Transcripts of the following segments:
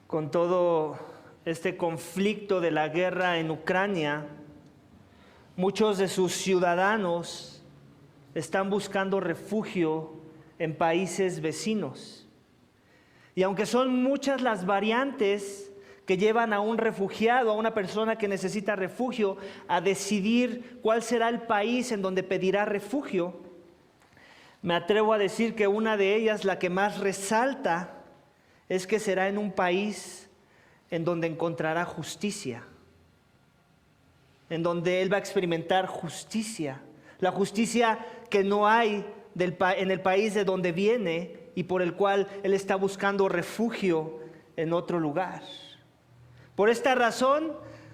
con todo este conflicto de la guerra en Ucrania, muchos de sus ciudadanos están buscando refugio en países vecinos. Y aunque son muchas las variantes que llevan a un refugiado, a una persona que necesita refugio, a decidir cuál será el país en donde pedirá refugio, me atrevo a decir que una de ellas, la que más resalta, es que será en un país en donde encontrará justicia, en donde él va a experimentar justicia, la justicia que no hay en el país de donde viene y por el cual él está buscando refugio en otro lugar. Por esta razón,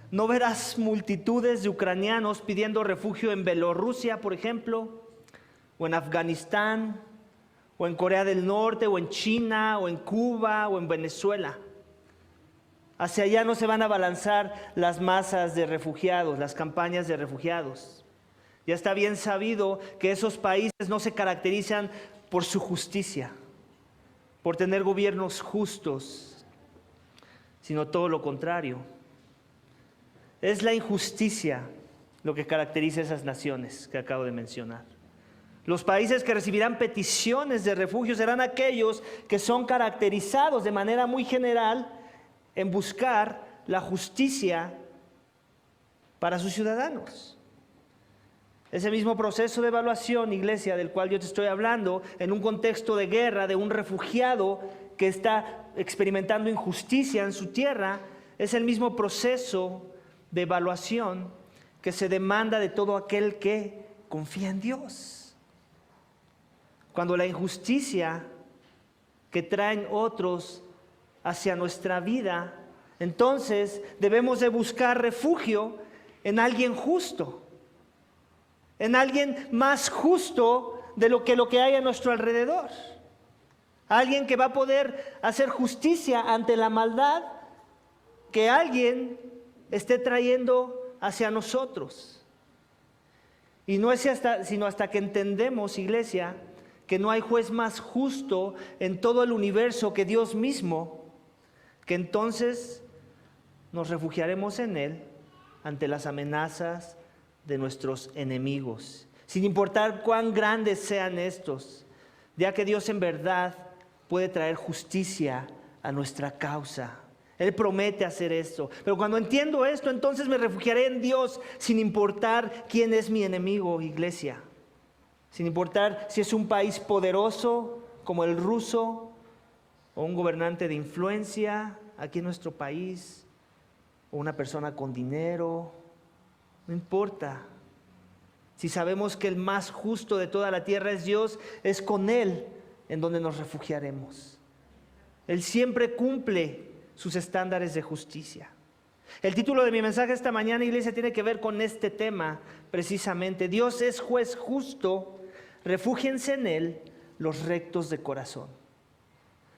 no verás multitudes de ucranianos pidiendo refugio en Bielorrusia, por ejemplo, o en Afganistán, o en Corea del Norte, o en China, o en Cuba, o en Venezuela. Hacia allá no se van a abalanzar las masas de refugiados, las campañas de refugiados. Ya está bien sabido que esos países no se caracterizan por su justicia, por tener gobiernos justos, sino todo lo contrario. Es la injusticia lo que caracteriza a esas naciones que acabo de mencionar. Los países que recibirán peticiones de refugio serán aquellos que son caracterizados de manera muy general en buscar la justicia para sus ciudadanos. Ese mismo proceso de evaluación, iglesia, del cual yo te estoy hablando, en un contexto de guerra, de un refugiado que está experimentando injusticia en su tierra, es el mismo proceso de evaluación que se demanda de todo aquel que confía en Dios. Cuando la injusticia que traen otros hacia nuestra vida, entonces debemos de buscar refugio en alguien justo, en alguien más justo de lo que hay a nuestro alrededor. Alguien que va a poder hacer justicia ante la maldad que alguien esté trayendo hacia nosotros. Y no es sino hasta que entendemos, iglesia, que no hay juez más justo en todo el universo que Dios mismo, que entonces nos refugiaremos en Él ante las amenazas de nuestros enemigos, sin importar cuán grandes sean estos, ya que Dios en verdad puede traer justicia a nuestra causa. Él promete hacer esto. Pero cuando entiendo esto, entonces me refugiaré en Dios, sin importar quién es mi enemigo, iglesia. Sin importar si es un país poderoso como el ruso, o un gobernante de influencia aquí en nuestro país, o una persona con dinero. No importa. Si sabemos que el más justo de toda la tierra es Dios, es con Él en donde nos refugiaremos. Él siempre cumple sus estándares de justicia. El título de mi mensaje esta mañana, iglesia, tiene que ver con este tema precisamente. Dios es juez justo, refúgiense en Él los rectos de corazón.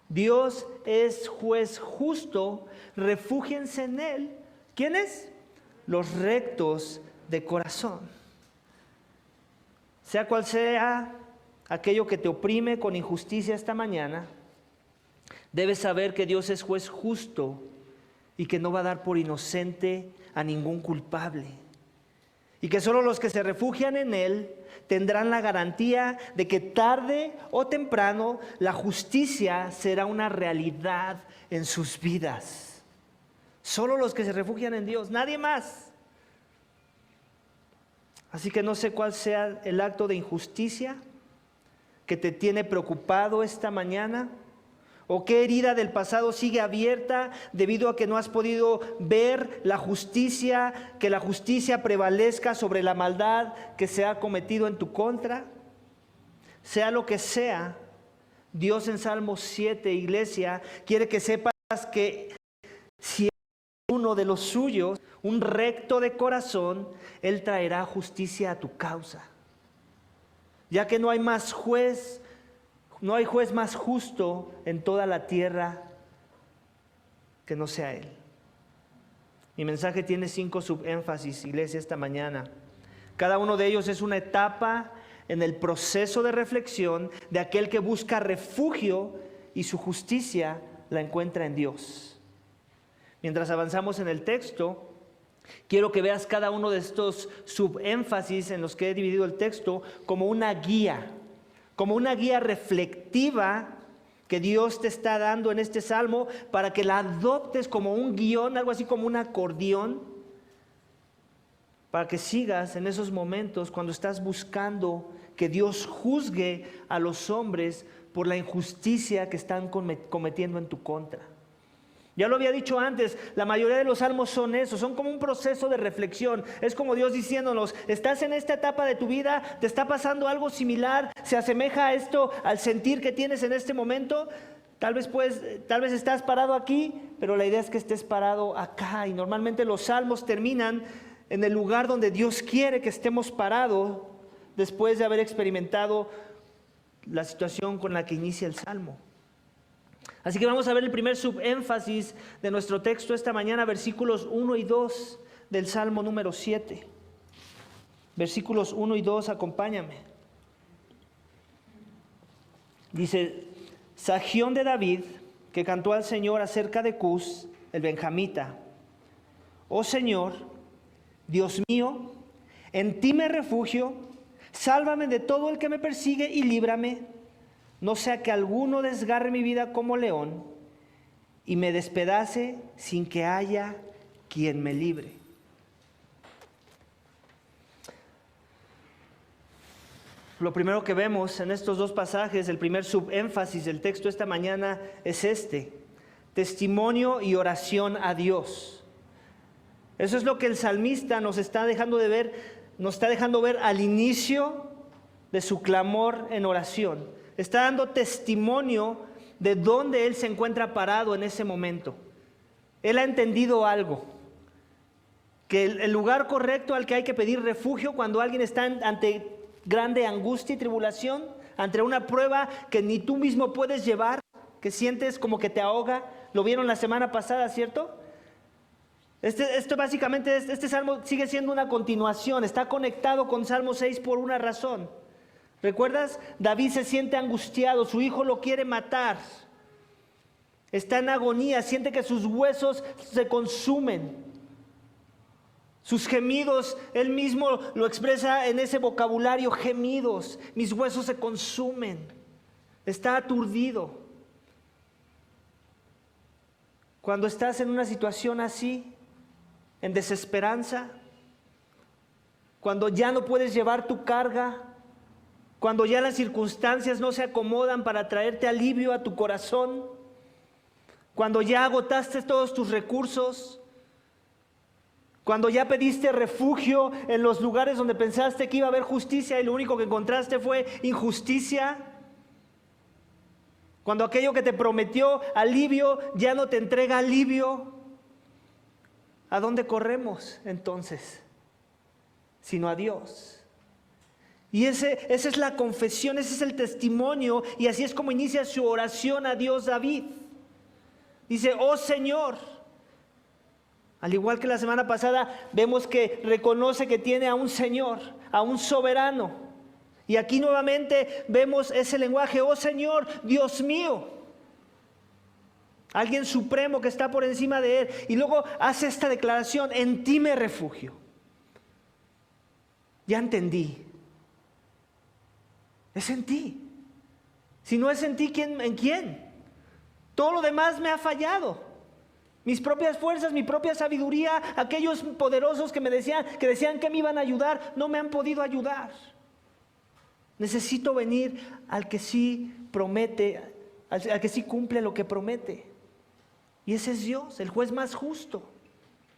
Dios es juez justo, refúgiense en Él. ¿Quiénes? Los rectos de corazón. Sea cual sea aquello que te oprime con injusticia esta mañana, debes saber que Dios es juez justo y que no va a dar por inocente a ningún culpable. Y que solo los que se refugian en Él tendrán la garantía de que tarde o temprano la justicia será una realidad en sus vidas. Solo los que se refugian en Dios, nadie más. Así que no sé cuál sea el acto de injusticia que te tiene preocupado esta mañana, o qué herida del pasado sigue abierta debido a que no has podido ver la justicia, que la justicia prevalezca sobre la maldad que se ha cometido en tu contra. Sea lo que sea, Dios en Salmo 7, iglesia, quiere que sepas que si uno de los suyos, un recto de corazón, Él traerá justicia a tu causa. Ya que no hay juez más justo en toda la tierra que no sea Él. Mi mensaje tiene 5 subénfasis, iglesia, esta mañana. Cada uno de ellos es una etapa en el proceso de reflexión de aquel que busca refugio y su justicia la encuentra en Dios. mientras avanzamos en el texto, quiero que veas cada uno de estos subénfasis en los que he dividido el texto como una guía reflectiva que Dios te está dando en este salmo para que la adoptes como un guión, algo así como un acordeón, para que sigas en esos momentos cuando estás buscando que Dios juzgue a los hombres por la injusticia que están cometiendo en tu contra. Ya lo había dicho antes, la mayoría de los salmos son eso, son como un proceso de reflexión. Es como Dios diciéndonos, estás en esta etapa de tu vida, te está pasando algo similar, se asemeja a esto, al sentir que tienes en este momento. Tal vez estás parado aquí, pero la idea es que estés parado acá. Y normalmente los salmos terminan en el lugar donde Dios quiere que estemos parados después de haber experimentado la situación con la que inicia el salmo. Así que vamos a ver el primer subénfasis de nuestro texto esta mañana, versículos 1 y 2 del Salmo número 7. Versículos 1 y 2, acompáñame. Dice, Sagión de David, que cantó al Señor acerca de Cus, el benjamita. Oh Señor, Dios mío, en ti me refugio, sálvame de todo el que me persigue y líbrame. No sea que alguno desgarre mi vida como león y me despedace sin que haya quien me libre. Lo primero que vemos en estos dos pasajes, el primer subénfasis del texto esta mañana es este: testimonio y oración a Dios. Eso es lo que el salmista nos está dejando ver al inicio de su clamor en oración. Está dando testimonio de dónde él se encuentra parado en ese momento. Él ha entendido algo, que el lugar correcto al que hay que pedir refugio cuando alguien está ante grande angustia y tribulación, ante una prueba que ni tú mismo puedes llevar, que sientes como que te ahoga. Lo vieron la semana pasada, ¿cierto? Este salmo sigue siendo una continuación, está conectado con Salmo 6 por una razón. ¿Recuerdas? David se siente angustiado, su hijo lo quiere matar. Está en agonía, siente que sus huesos se consumen. Sus gemidos, él mismo lo expresa en ese vocabulario, gemidos. Mis huesos se consumen. Está aturdido. Cuando estás en una situación así, en desesperanza, cuando ya no puedes llevar tu carga, cuando ya las circunstancias no se acomodan para traerte alivio a tu corazón, cuando ya agotaste todos tus recursos, cuando ya pediste refugio en los lugares donde pensaste que iba a haber justicia y lo único que encontraste fue injusticia, cuando aquello que te prometió alivio ya no te entrega alivio, ¿a dónde corremos entonces? Sino a Dios. Y esa es la confesión, ese es el testimonio, y así es como inicia su oración a Dios David. Dice, oh Señor. Al igual que la semana pasada, vemos que reconoce que tiene a un Señor, a un soberano. Y aquí nuevamente vemos ese lenguaje, oh Señor, Dios mío. Alguien supremo que está por encima de él. Y luego hace esta declaración, en ti me refugio. Ya entendí. Es en ti. Si no es en ti, ¿en quién? Todo lo demás me ha fallado. Mis propias fuerzas, mi propia sabiduría, aquellos poderosos que decían que me iban a ayudar, no me han podido ayudar. Necesito venir al que sí promete, al que sí cumple lo que promete. Y ese es Dios, el juez más justo,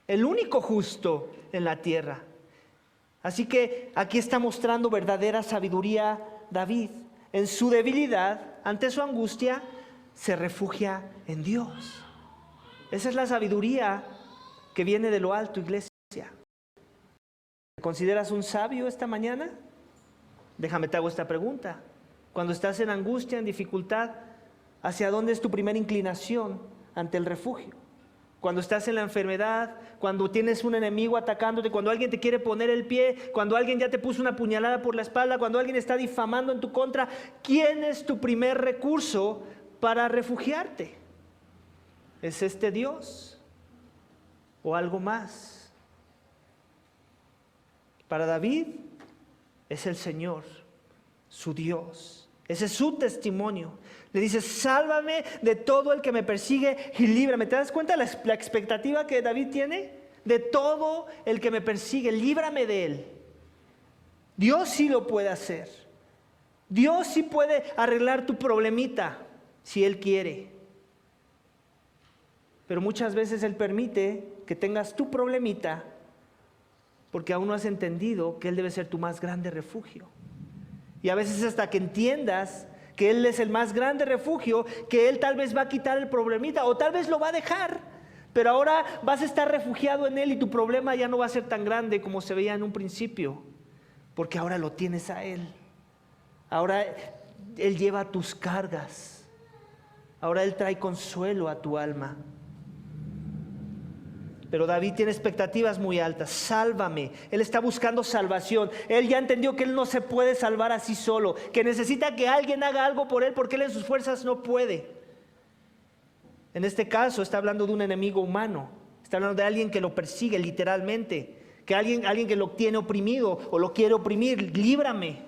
el único justo en la tierra. Así que aquí está mostrando verdadera sabiduría David. En su debilidad, ante su angustia, se refugia en Dios. Esa es la sabiduría que viene de lo alto, iglesia. ¿Te consideras un sabio esta mañana? Déjame te hago esta pregunta. Cuando estás en angustia, en dificultad, ¿hacia dónde es tu primera inclinación ante el refugio? Cuando estás en la enfermedad, cuando tienes un enemigo atacándote, cuando alguien te quiere poner el pie, cuando alguien ya te puso una puñalada por la espalda, cuando alguien está difamando en tu contra, ¿quién es tu primer recurso para refugiarte? Es este Dios. o algo más. Para David es el Señor, su Dios. Ese es su testimonio. Le dice, sálvame de todo el que me persigue y líbrame. ¿Te das cuenta la expectativa que David tiene? De todo el que me persigue, líbrame de él. Dios sí lo puede hacer. Dios sí puede arreglar tu problemita si Él quiere. Pero muchas veces Él permite que tengas tu problemita porque aún no has entendido que Él debe ser tu más grande refugio. Y a veces hasta que entiendas que Él es el más grande refugio, que Él tal vez va a quitar el problemita o tal vez lo va a dejar, pero ahora vas a estar refugiado en Él y tu problema ya no va a ser tan grande como se veía en un principio, porque ahora lo tienes a Él. Ahora Él lleva tus cargas. Ahora Él trae consuelo a tu alma. Pero David tiene expectativas muy altas. Sálvame. Él está buscando salvación. Él ya entendió que él no se puede salvar así solo, que necesita que alguien haga algo por él porque él en sus fuerzas no puede. En este caso está hablando de un enemigo humano. Está hablando de alguien que lo persigue literalmente, que alguien que lo tiene oprimido o lo quiere oprimir. Líbrame.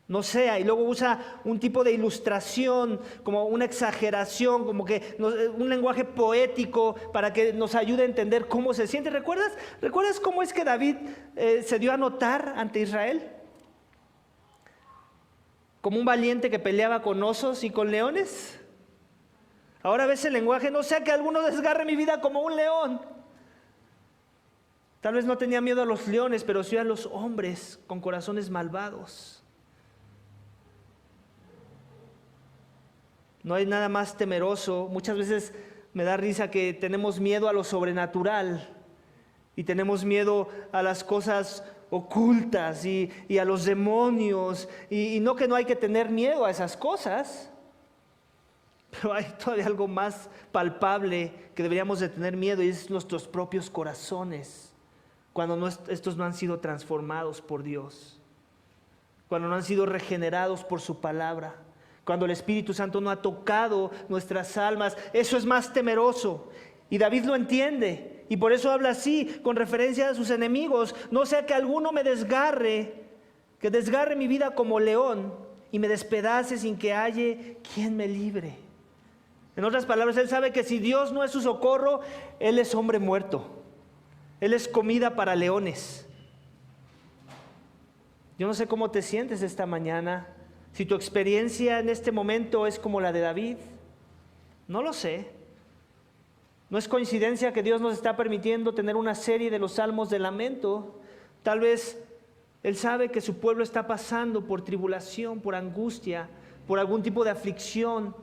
No sea, y luego usa un tipo de ilustración, como una exageración, como que un lenguaje poético para que nos ayude a entender cómo se siente. ¿Recuerdas cómo es que David se dio a notar ante Israel? Como un valiente que peleaba con osos y con leones. Ahora ves el lenguaje, no sea que alguno desgarre mi vida como un león. Tal vez no tenía miedo a los leones, pero sí a los hombres con corazones malvados. No hay nada más temeroso. Muchas veces me da risa que tenemos miedo a lo sobrenatural y tenemos miedo a las cosas ocultas y a los demonios. Y no que no hay que tener miedo a esas cosas, pero hay todavía algo más palpable que deberíamos de tener miedo, y es nuestros propios corazones, cuando estos no han sido transformados por Dios, cuando no han sido regenerados por su palabra. Cuando el Espíritu Santo no ha tocado nuestras almas, eso es más temeroso. Y David lo entiende, y por eso habla así, con referencia a sus enemigos. No sea que alguno me desgarre, que desgarre mi vida como león, y me despedace sin que halle quien me libre. En otras palabras, él sabe que si Dios no es su socorro, él es hombre muerto. Él es comida para leones. Yo no sé cómo te sientes esta mañana. Si tu experiencia en este momento es como la de David, no lo sé. No es coincidencia que Dios nos está permitiendo tener una serie de los salmos de lamento. Tal vez Él sabe que su pueblo está pasando por tribulación, por angustia, por algún tipo de aflicción.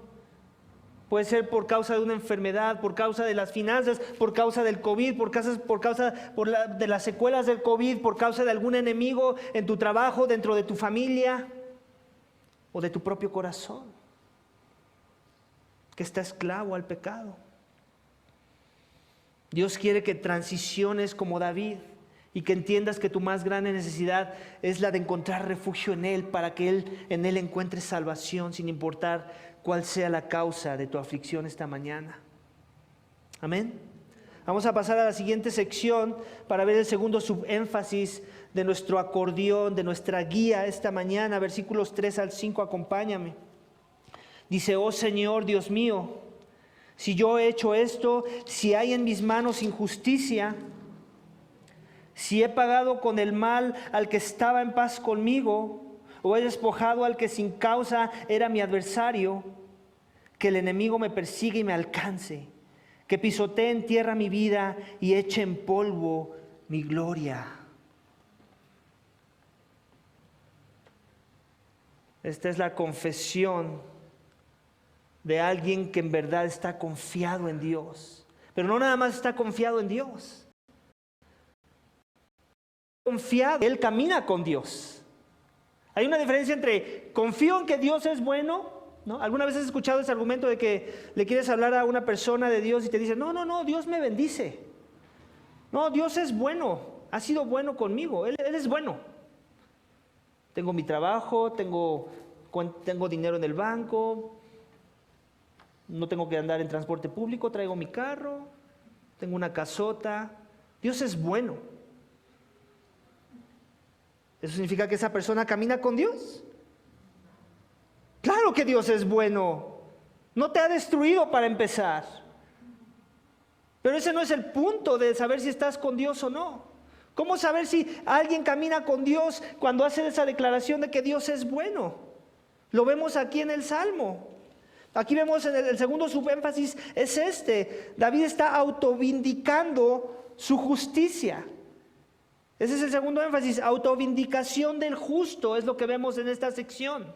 Puede ser por causa de una enfermedad, por causa de las finanzas, por causa del COVID, de las secuelas del COVID, por causa de algún enemigo en tu trabajo, dentro de tu familia, o de tu propio corazón, que está esclavo al pecado. Dios quiere que transiciones como David y que entiendas que tu más grande necesidad es la de encontrar refugio en Él, para que en Él encuentres salvación, sin importar cuál sea la causa de tu aflicción esta mañana. Amén. Vamos a pasar a la siguiente sección para ver el segundo subénfasis de nuestro acordeón, de nuestra guía esta mañana, versículos 3 al 5, acompáñame. Dice, oh Señor, Dios mío, si yo he hecho esto, si hay en mis manos injusticia, si he pagado con el mal al que estaba en paz conmigo, o he despojado al que sin causa era mi adversario, que el enemigo me persiga y me alcance, que pisotee en tierra mi vida y eche en polvo mi gloria. Esta es la confesión de alguien que en verdad está confiado en Dios. Pero no nada más está confiado en Dios. Confiado, él camina con Dios. Hay una diferencia entre confío en que Dios es bueno, ¿no? ¿Alguna vez has escuchado ese argumento de que le quieres hablar a una persona de Dios y te dice, no, Dios me bendice. No, Dios es bueno, ha sido bueno conmigo, Él es bueno. Tengo mi trabajo, tengo dinero en el banco, no tengo que andar en transporte público, traigo mi carro. tengo una casota. Dios es bueno. ¿Eso significa que esa persona camina con Dios? Claro que Dios es bueno. No te ha destruido para empezar. Pero ese no es el punto de saber si estás con Dios o no. ¿Cómo saber si alguien camina con Dios cuando hace esa declaración de que Dios es bueno? Lo vemos aquí en el Salmo. Aquí vemos en el segundo subénfasis es este. David está autovindicando su justicia. Ese es el segundo énfasis, autovindicación del justo, es lo que vemos en esta sección.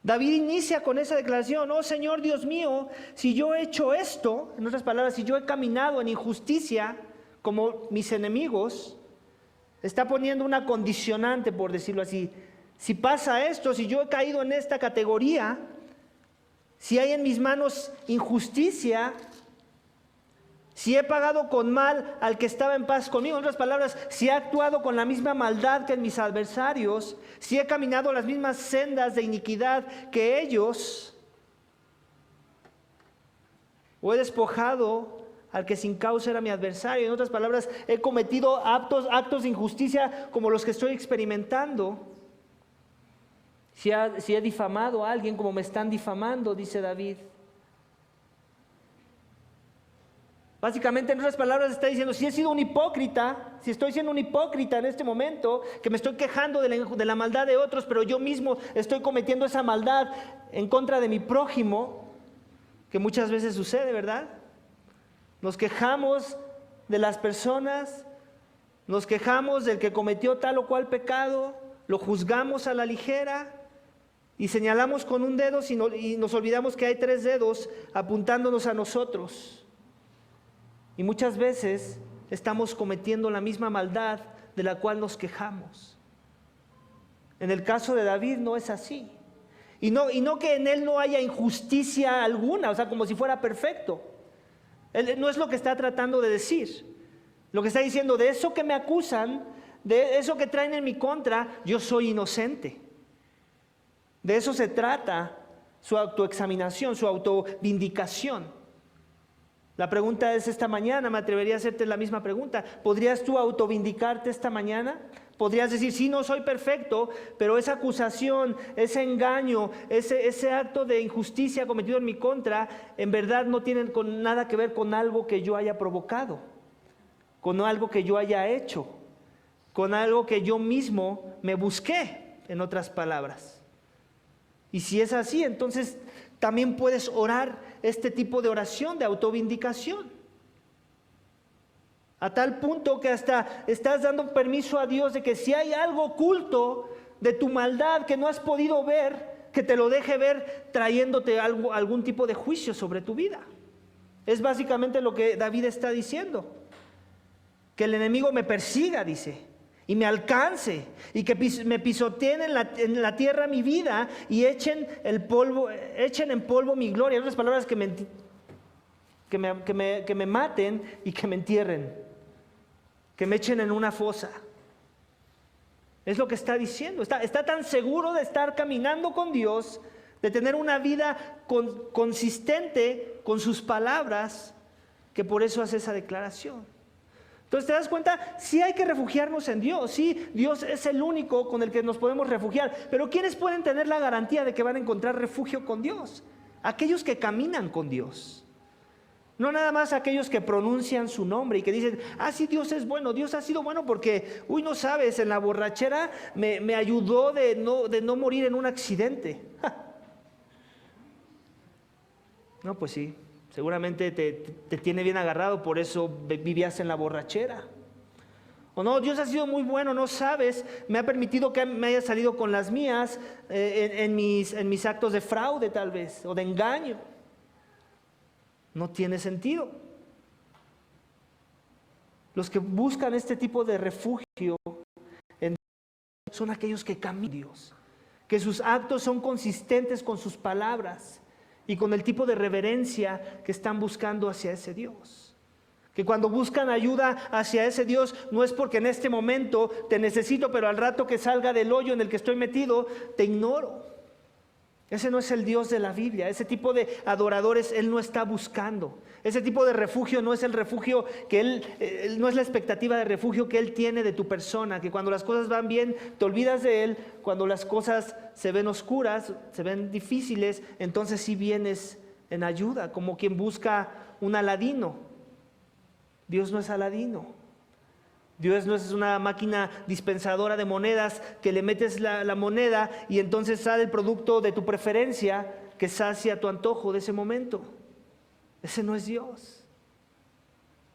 David inicia con esa declaración: oh Señor Dios mío, si yo he hecho esto, en otras palabras, si yo he caminado en injusticia como mis enemigos, está poniendo una condicionante, por decirlo así. Si pasa esto, si yo he caído en esta categoría, si hay en mis manos injusticia, si he pagado con mal al que estaba en paz conmigo, en otras palabras, si he actuado con la misma maldad que en mis adversarios, si he caminado las mismas sendas de iniquidad que ellos, o he despojado al que sin causa era mi adversario, en otras palabras, he cometido actos de injusticia como los que estoy experimentando, si he difamado a alguien como me están difamando, dice David. Básicamente, en otras palabras, está diciendo: si he sido un hipócrita, si estoy siendo un hipócrita en este momento, que me estoy quejando de la maldad de otros, pero yo mismo estoy cometiendo esa maldad en contra de mi prójimo, que muchas veces sucede, ¿verdad? Nos quejamos de las personas, nos quejamos del que cometió tal o cual pecado, lo juzgamos a la ligera y señalamos con un dedo y nos olvidamos que hay 3 dedos apuntándonos a nosotros. Y muchas veces estamos cometiendo la misma maldad de la cual nos quejamos. En el caso de David no es así. Y no que en él no haya injusticia alguna, o sea, como si fuera perfecto. Él no es lo que está tratando de decir. Lo que está diciendo: de eso que me acusan, de eso que traen en mi contra, yo soy inocente. De eso se trata su autoexaminación, su autovindicación. La pregunta es esta mañana, me atrevería a hacerte la misma pregunta: ¿podrías tú autovindicarte esta mañana? ¿Podrías decir: sí, no soy perfecto, pero esa acusación, ese engaño, ese acto de injusticia cometido en mi contra, en verdad no tienen nada que ver con algo que yo haya provocado, con algo que yo haya hecho, con algo que yo mismo me busqué, en otras palabras? Y si es así, entonces también puedes orar este tipo de oración de autovindicación. A tal punto que hasta estás dando permiso a Dios de que si hay algo oculto de tu maldad que no has podido ver, que te lo deje ver, trayéndote algún tipo de juicio sobre tu vida. Es básicamente lo que David está diciendo. Que el enemigo me persiga, dice, y me alcance, y que me pisoteen en la tierra mi vida y echen en polvo mi gloria. En otras palabras, que me maten y que me entierren, que me echen en una fosa. Es lo que está diciendo. Está tan seguro de estar caminando con Dios, de tener una vida consistente con sus palabras, que por eso hace esa declaración. Entonces te das cuenta, sí hay que refugiarnos en Dios, sí, Dios es el único con el que nos podemos refugiar, pero ¿quiénes pueden tener la garantía de que van a encontrar refugio con Dios? Aquellos que caminan con Dios. No nada más aquellos que pronuncian su nombre y que dicen: ah, sí, Dios es bueno, Dios ha sido bueno porque, no sabes, en la borrachera me ayudó de no morir en un accidente. No, pues sí. Seguramente te tiene bien agarrado, por eso vivías en la borrachera. O no, Dios ha sido muy bueno, no sabes, me ha permitido que me haya salido con las mías en mis actos de fraude tal vez, o de engaño. No tiene sentido. Los que buscan este tipo de refugio son aquellos que caminan con Dios, que sus actos son consistentes con sus palabras y con el tipo de reverencia que están buscando hacia ese Dios. Que cuando buscan ayuda hacia ese Dios, no es porque en este momento te necesito, pero al rato que salga del hoyo en el que estoy metido, te ignoro. Ese no es el Dios de la Biblia. Ese tipo de adoradores Él no está buscando. Ese tipo de refugio no es el refugio que Él no es la expectativa de refugio que Él tiene de tu persona. Que cuando las cosas van bien, te olvidas de Él. Cuando las cosas se ven oscuras, se ven difíciles, entonces sí vienes en ayuda, como quien busca un Aladino. Dios no es Aladino. Dios no es una máquina dispensadora de monedas que le metes la moneda y entonces sale el producto de tu preferencia que sacia tu antojo de ese momento. Ese no es Dios.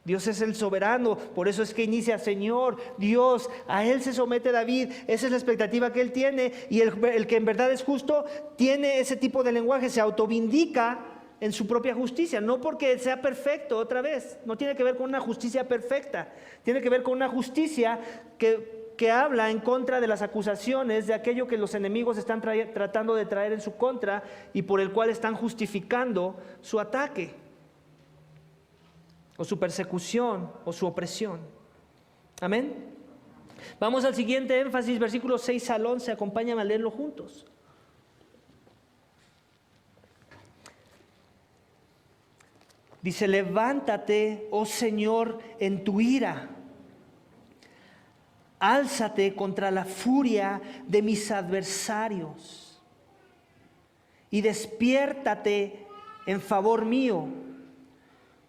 Dios es el soberano, por eso es que inicia Señor, Dios, a Él se somete David, esa es la expectativa que Él tiene, y el que en verdad es justo tiene ese tipo de lenguaje, se autovindica en su propia justicia, no porque sea perfecto, otra vez, no tiene que ver con una justicia perfecta, tiene que ver con una justicia que habla en contra de las acusaciones de aquello que los enemigos están tratando de traer en su contra y por el cual están justificando su ataque, o su persecución, o su opresión. Amén. Vamos al siguiente énfasis, versículos 6 al 11, acompáñame a leerlo juntos. Dice, levántate, oh Señor, en tu ira. Álzate contra la furia de mis adversarios. Y despiértate en favor mío.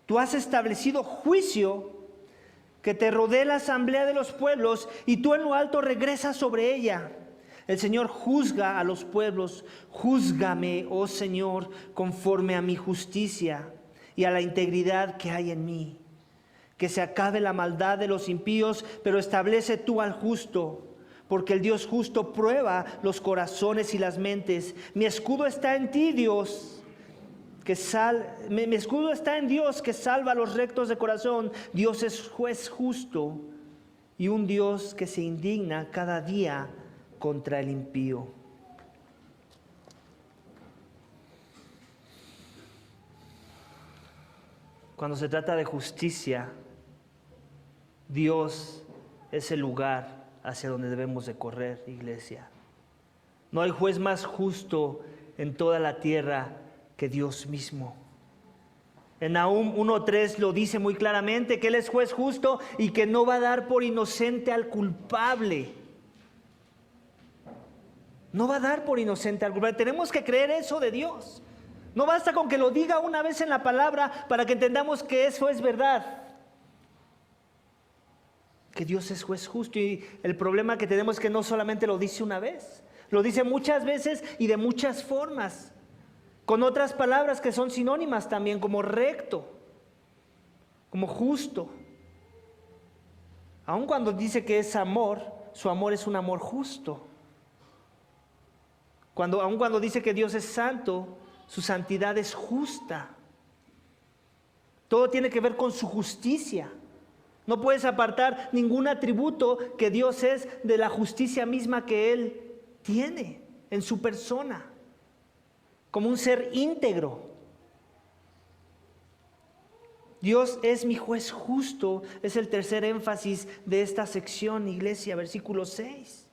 Tú has establecido juicio que te rodee la asamblea de los pueblos y tú en lo alto regresas sobre ella. El Señor juzga a los pueblos. Júzgame, oh Señor, conforme a mi justicia y a la integridad que hay en mí. Que se acabe la maldad de los impíos, pero establece tú al justo, porque el Dios justo prueba los corazones y las mentes. Mi escudo está en ti, Dios, mi escudo está en Dios que salva a los rectos de corazón. Dios es juez justo y un Dios que se indigna cada día contra el impío. Cuando se trata de justicia, Dios es el lugar hacia donde debemos de correr, iglesia. No hay juez más justo en toda la tierra que Dios mismo. En Nahum 1:3 lo dice muy claramente, que Él es juez justo y que no va a dar por inocente al culpable. No va a dar por inocente al culpable. Tenemos que creer eso de Dios. No basta con que lo diga una vez en la palabra para que entendamos que eso es verdad. Que Dios es juez justo, y el problema que tenemos es que no solamente lo dice una vez, lo dice muchas veces y de muchas formas, con otras palabras que son sinónimas también, como recto, como justo. Aun cuando dice que es amor, su amor es un amor justo. Aun cuando dice que Dios es santo, su santidad es justa. Todo tiene que ver con su justicia. No puedes apartar ningún atributo que Dios es de la justicia misma que Él tiene en su persona, como un ser íntegro. Dios es mi juez justo, es el tercer énfasis de esta sección, iglesia, versículo 6.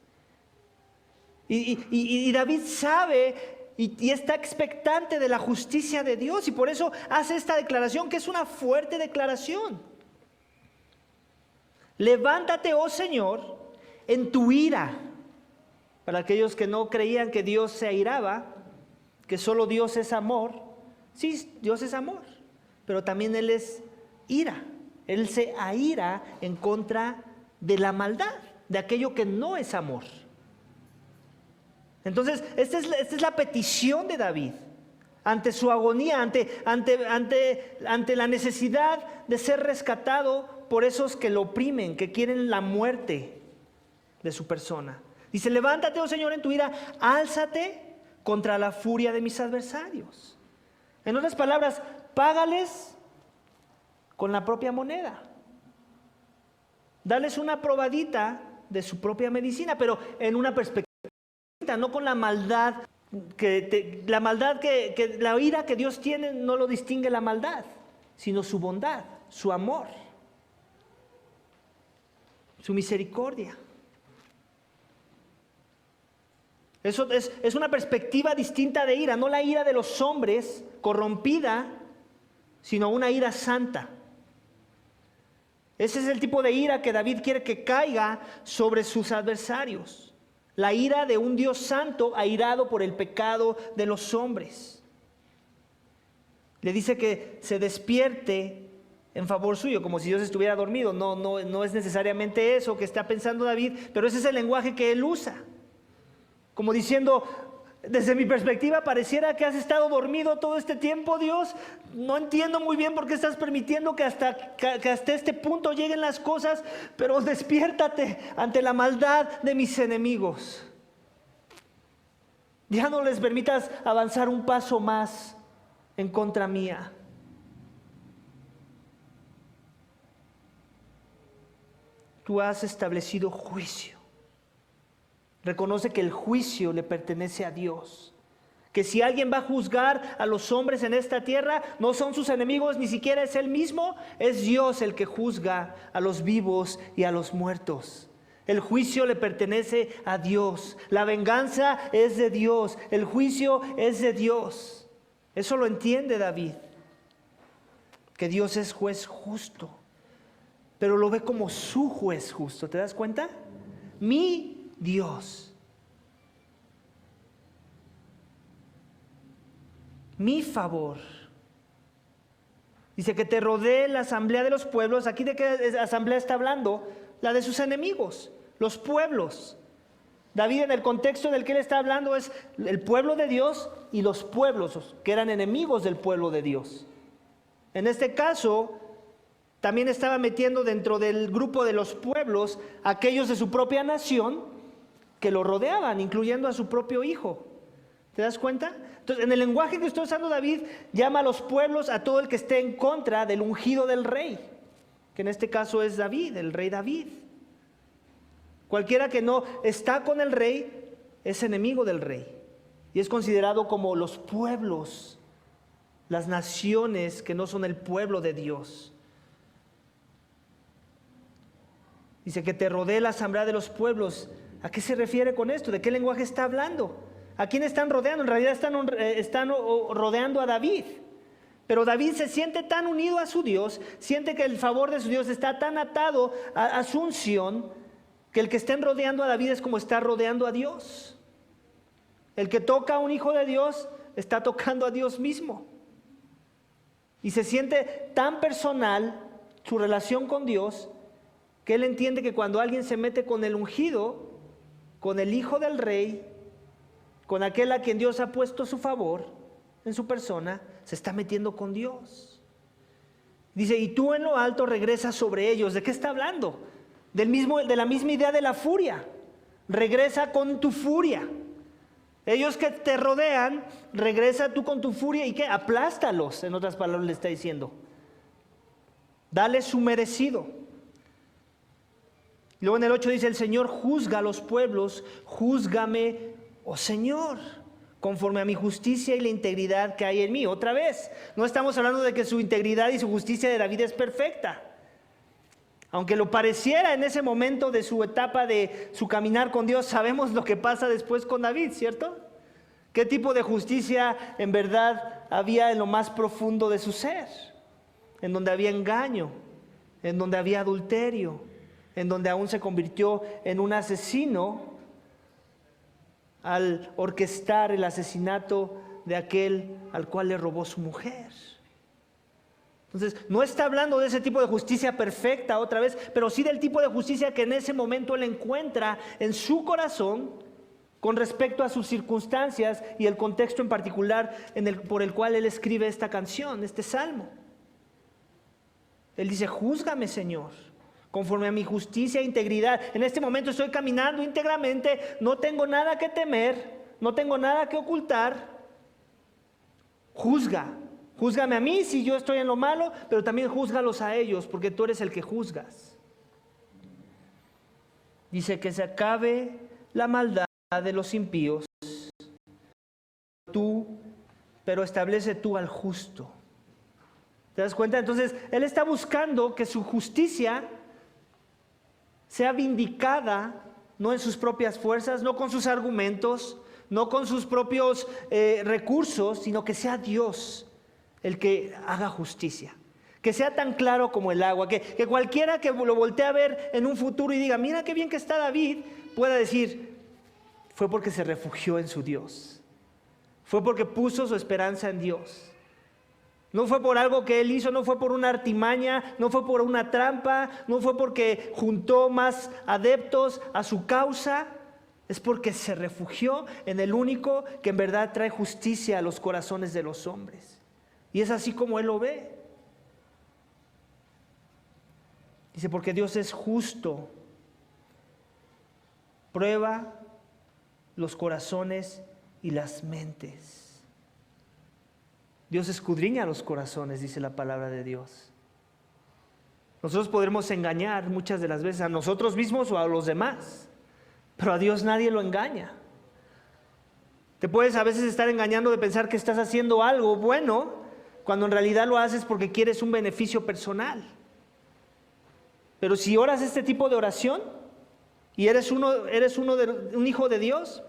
Y David sabe y está expectante de la justicia de Dios, y por eso hace esta declaración, que es una fuerte declaración. Levántate, oh Señor, en tu ira. Para aquellos que no creían que Dios se airaba, que solo Dios es amor. Sí, Dios es amor, pero también Él es ira. Él se aira en contra de la maldad, de aquello que no es amor. Entonces, esta es la petición de David ante su agonía, ante la necesidad de ser rescatado por esos que lo oprimen, que quieren la muerte de su persona. Dice, levántate, oh Señor, en tu ira, álzate contra la furia de mis adversarios. En otras palabras, págales con la propia moneda. Dales una probadita de su propia medicina, pero en una perspectiva, no con la maldad la ira que Dios tiene no lo distingue la maldad, sino su bondad, su amor, su misericordia. Eso es una perspectiva distinta de ira, no la ira de los hombres corrompida, sino una ira santa. Ese es el tipo de ira que David quiere que caiga sobre sus adversarios. La ira de un Dios santo airado por el pecado de los hombres. Le dice que se despierte en favor suyo, como si Dios estuviera dormido. No es necesariamente eso que está pensando David, pero ese es el lenguaje que él usa. Como diciendo, desde mi perspectiva pareciera que has estado dormido todo este tiempo, Dios. No entiendo muy bien por qué estás permitiendo que hasta este punto lleguen las cosas, pero despiértate ante la maldad de mis enemigos. Ya no les permitas avanzar un paso más en contra mía. Tú has establecido juicio. Reconoce que el juicio le pertenece a Dios. Que si alguien va a juzgar a los hombres en esta tierra, no son sus enemigos, ni siquiera es Él mismo, es Dios el que juzga a los vivos y a los muertos. El juicio le pertenece a Dios. La venganza es de Dios. El juicio es de Dios. Eso lo entiende David. Que Dios es juez justo. Pero lo ve como su juez justo. ¿Te das cuenta? Mi Dios, mi favor. Dice que te rodee la asamblea de los pueblos. ¿Aquí de qué asamblea está hablando? La de sus enemigos, los pueblos. David, en el contexto en el que él está hablando, es el pueblo de Dios y los pueblos que eran enemigos del pueblo de Dios. En este caso, también estaba metiendo dentro del grupo de los pueblos aquellos de su propia nación que lo rodeaban, incluyendo a su propio hijo. ¿Te das cuenta? Entonces, en el lenguaje que está usando David, llama a los pueblos a todo el que esté en contra del ungido del rey, que en este caso es David, el rey David. Cualquiera que no está con el rey es enemigo del rey y es considerado como los pueblos, las naciones que no son el pueblo de Dios. Dice que te rodee la asamblea de los pueblos. ¿A qué se refiere con esto? ¿De qué lenguaje está hablando? ¿A quién están rodeando? En realidad están rodeando a David. Pero David se siente tan unido a su Dios, siente que el favor de su Dios está tan atado a su unción, que el que estén rodeando a David es como estar rodeando a Dios. El que toca a un hijo de Dios está tocando a Dios mismo. Y se siente tan personal su relación con Dios, que él entiende que cuando alguien se mete con el ungido, con el hijo del rey, con aquel a quien Dios ha puesto su favor en su persona, se está metiendo con Dios. Dice, y tú en lo alto regresas sobre ellos. ¿De qué está hablando? De la misma idea de la furia. Regresa con tu furia. Ellos que te rodean, regresa tú con tu furia y ¿qué? Aplástalos, en otras palabras le está diciendo. Dale su merecido. Luego en el 8 dice, el Señor juzga a los pueblos, júzgame, oh Señor, conforme a mi justicia y la integridad que hay en mí. Otra vez, no estamos hablando de que su integridad y su justicia de David es perfecta. Aunque lo pareciera en ese momento de su etapa de su caminar con Dios, sabemos lo que pasa después con David, ¿cierto? ¿Qué tipo de justicia en verdad había en lo más profundo de su ser? En donde había engaño, en donde había adulterio, en donde aún se convirtió en un asesino al orquestar el asesinato de aquel al cual le robó su mujer. Entonces, no está hablando de ese tipo de justicia perfecta otra vez, pero sí del tipo de justicia que en ese momento él encuentra en su corazón con respecto a sus circunstancias y el contexto en particular por el cual él escribe esta canción, este salmo. Él dice, júzgame, Señor, conforme a mi justicia e integridad. En este momento estoy caminando íntegramente, no tengo nada que temer, no tengo nada que ocultar. Júzgame a mí si yo estoy en lo malo, pero también júzgalos a ellos, porque tú eres el que juzgas. Dice que se acabe la maldad de los impíos, pero establece tú al justo. ¿Te das cuenta? Entonces, él está buscando que su justicia sea vindicada, no en sus propias fuerzas, no con sus argumentos, no con sus propios recursos, sino que sea Dios el que haga justicia. Que sea tan claro como el agua, que cualquiera que lo voltee a ver en un futuro y diga, mira qué bien que está David, pueda decir, fue porque se refugió en su Dios. Fue porque puso su esperanza en Dios. No fue por algo que él hizo, no fue por una artimaña, no fue por una trampa, no fue porque juntó más adeptos a su causa. Es porque se refugió en el único que en verdad trae justicia a los corazones de los hombres. Y es así como él lo ve. Dice, porque Dios es justo, prueba los corazones y las mentes. Dios escudriña los corazones, dice la palabra de Dios. Nosotros podremos engañar muchas de las veces a nosotros mismos o a los demás, pero a Dios nadie lo engaña. Te puedes a veces estar engañando de pensar que estás haciendo algo bueno, cuando en realidad lo haces porque quieres un beneficio personal. Pero si oras este tipo de oración y eres un hijo de Dios,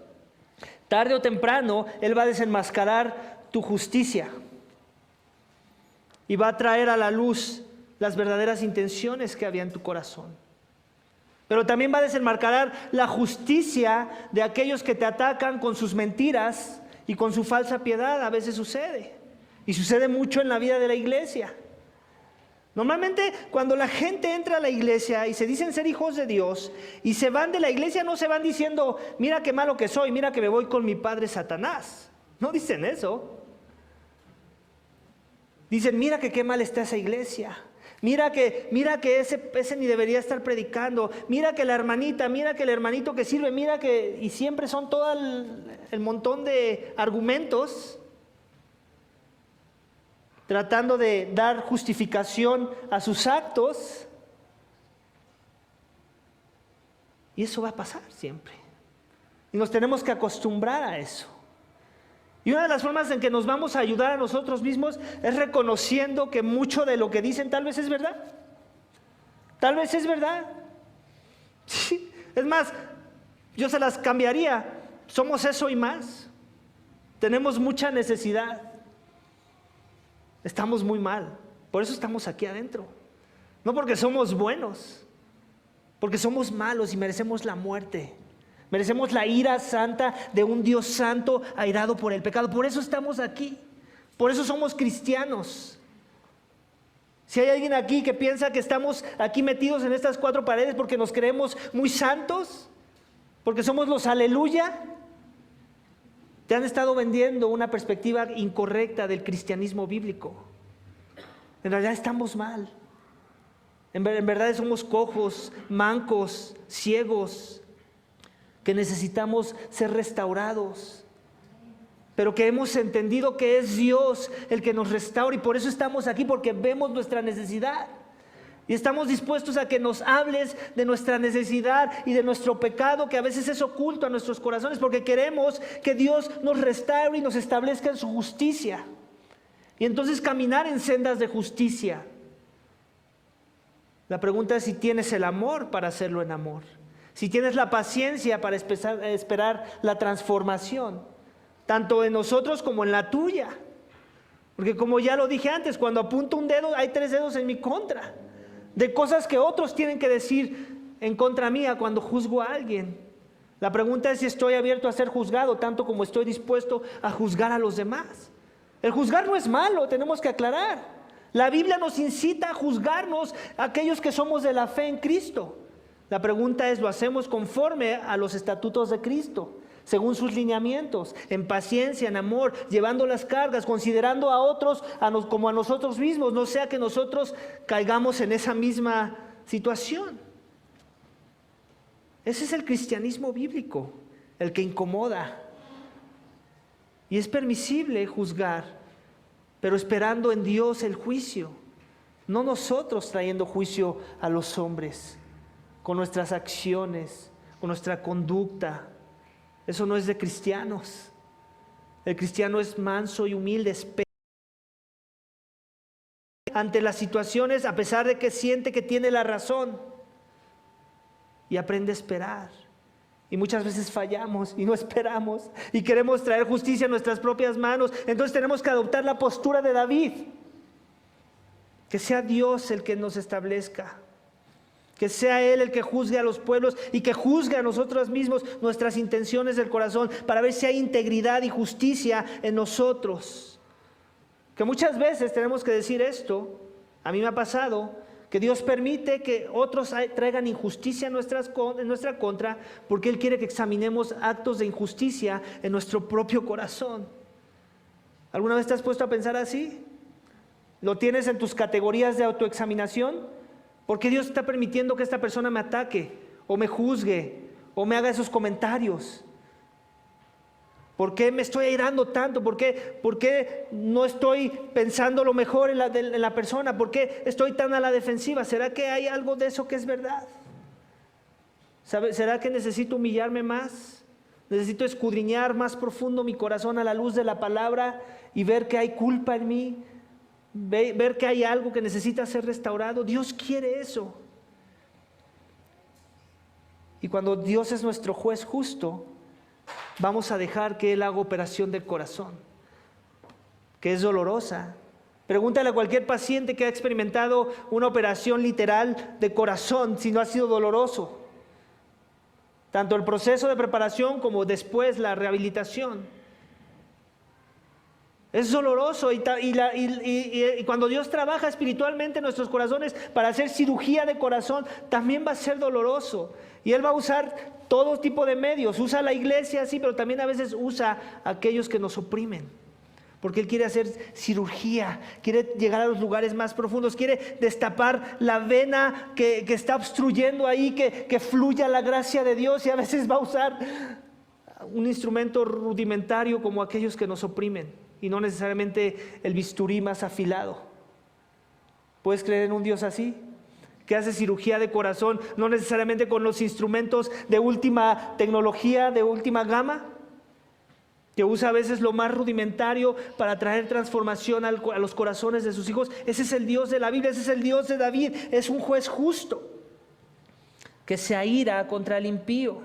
tarde o temprano Él va a desenmascarar tu justicia y va a traer a la luz las verdaderas intenciones que había en tu corazón. Pero también va a desenmascarar la justicia de aquellos que te atacan con sus mentiras y con su falsa piedad. A veces sucede, y sucede mucho en la vida de la iglesia. Normalmente cuando la gente entra a la iglesia y se dicen ser hijos de Dios y se van de la iglesia, no se van diciendo, mira qué malo que soy, mira que me voy con mi padre Satanás. No dicen eso. Dicen, mira que qué mal está esa iglesia. Mira que ese ni debería estar predicando. Mira que la hermanita, mira que el hermanito que sirve, mira que... Y siempre son todo el montón de argumentos tratando de dar justificación a sus actos. Y eso va a pasar siempre. Y nos tenemos que acostumbrar a eso. Y una de las formas en que nos vamos a ayudar a nosotros mismos es reconociendo que mucho de lo que dicen tal vez es verdad. Tal vez es verdad. Sí. Es más, yo se las cambiaría. Somos eso y más. Tenemos mucha necesidad. Estamos muy mal. Por eso estamos aquí adentro. No porque somos buenos, porque somos malos y merecemos la muerte. Merecemos la ira santa de un Dios santo airado por el pecado. Por eso estamos aquí. Por eso somos cristianos. Si hay alguien aquí que piensa que estamos aquí metidos en estas cuatro paredes porque nos creemos muy santos, porque somos los aleluya, te han estado vendiendo una perspectiva incorrecta del cristianismo bíblico. En realidad estamos mal. En verdad somos cojos, mancos, ciegos, que necesitamos ser restaurados, pero que hemos entendido que es Dios el que nos restaura, y por eso estamos aquí, porque vemos nuestra necesidad y estamos dispuestos a que nos hables de nuestra necesidad y de nuestro pecado que a veces es oculto a nuestros corazones, porque queremos que Dios nos restaure y nos establezca en su justicia, y entonces caminar en sendas de justicia. La pregunta es si tienes el amor para hacerlo en amor. Si tienes la paciencia para esperar la transformación, tanto en nosotros como en la tuya. Porque como ya lo dije antes, cuando apunto un dedo, hay 3 dedos en mi contra. De cosas que otros tienen que decir en contra mía cuando juzgo a alguien. La pregunta es si estoy abierto a ser juzgado, tanto como estoy dispuesto a juzgar a los demás. El juzgar no es malo, tenemos que aclarar. La Biblia nos incita a juzgarnos a aquellos que somos de la fe en Cristo. La pregunta es, ¿lo hacemos conforme a los estatutos de Cristo, según sus lineamientos, en paciencia, en amor, llevando las cargas, considerando a otros como a nosotros mismos, no sea que nosotros caigamos en esa misma situación? Ese es el cristianismo bíblico, el que incomoda. Y es permisible juzgar, pero esperando en Dios el juicio, no nosotros trayendo juicio a los hombres. Con nuestras acciones, con nuestra conducta. Eso no es de cristianos. El cristiano es manso y humilde, espera ante las situaciones a pesar de que siente que tiene la razón, y aprende a esperar Y muchas veces fallamos y no esperamos y queremos traer justicia en nuestras propias manos. Entonces tenemos que adoptar la postura de David. Que sea Dios el que nos establezca. Que sea Él el que juzgue a los pueblos y que juzgue a nosotros mismos nuestras intenciones del corazón para ver si hay integridad y justicia en nosotros. Que muchas veces tenemos que decir esto, a mí me ha pasado, que Dios permite que otros traigan injusticia en nuestra contra porque Él quiere que examinemos actos de injusticia en nuestro propio corazón. ¿Alguna vez te has puesto a pensar así? ¿Lo tienes en tus categorías de autoexaminación? ¿Por qué Dios está permitiendo que esta persona me ataque o me juzgue o me haga esos comentarios? ¿Por qué me estoy airando tanto? ¿Por qué no estoy pensando lo mejor en la persona? ¿Por qué estoy tan a la defensiva? ¿Será que hay algo de eso que es verdad? ¿Será que necesito humillarme más? ¿Necesito escudriñar más profundo mi corazón a la luz de la palabra y ver que hay culpa en mí? Ver que hay algo que necesita ser restaurado. Dios quiere eso. Y cuando Dios es nuestro juez justo, vamos a dejar que Él haga operación del corazón, que es dolorosa. Pregúntale a cualquier paciente que ha experimentado una operación literal de corazón si no ha sido doloroso. Tanto el proceso de preparación como después la rehabilitación. Es doloroso y cuando Dios trabaja espiritualmente en nuestros corazones para hacer cirugía de corazón, también va a ser doloroso. Y Él va a usar todo tipo de medios. Usa la iglesia, sí, pero también a veces usa a aquellos que nos oprimen. Porque Él quiere hacer cirugía, quiere llegar a los lugares más profundos, quiere destapar la vena que está obstruyendo ahí, que fluya la gracia de Dios, y a veces va a usar un instrumento rudimentario como aquellos que nos oprimen. Y no necesariamente el bisturí más afilado. ¿Puedes creer en un Dios así? Que hace cirugía de corazón, no necesariamente con los instrumentos de última tecnología, de última gama. Que usa a veces lo más rudimentario para traer transformación a los corazones de sus hijos. Ese es el Dios de la Biblia, ese es el Dios de David. Es un juez justo que se aira contra el impío.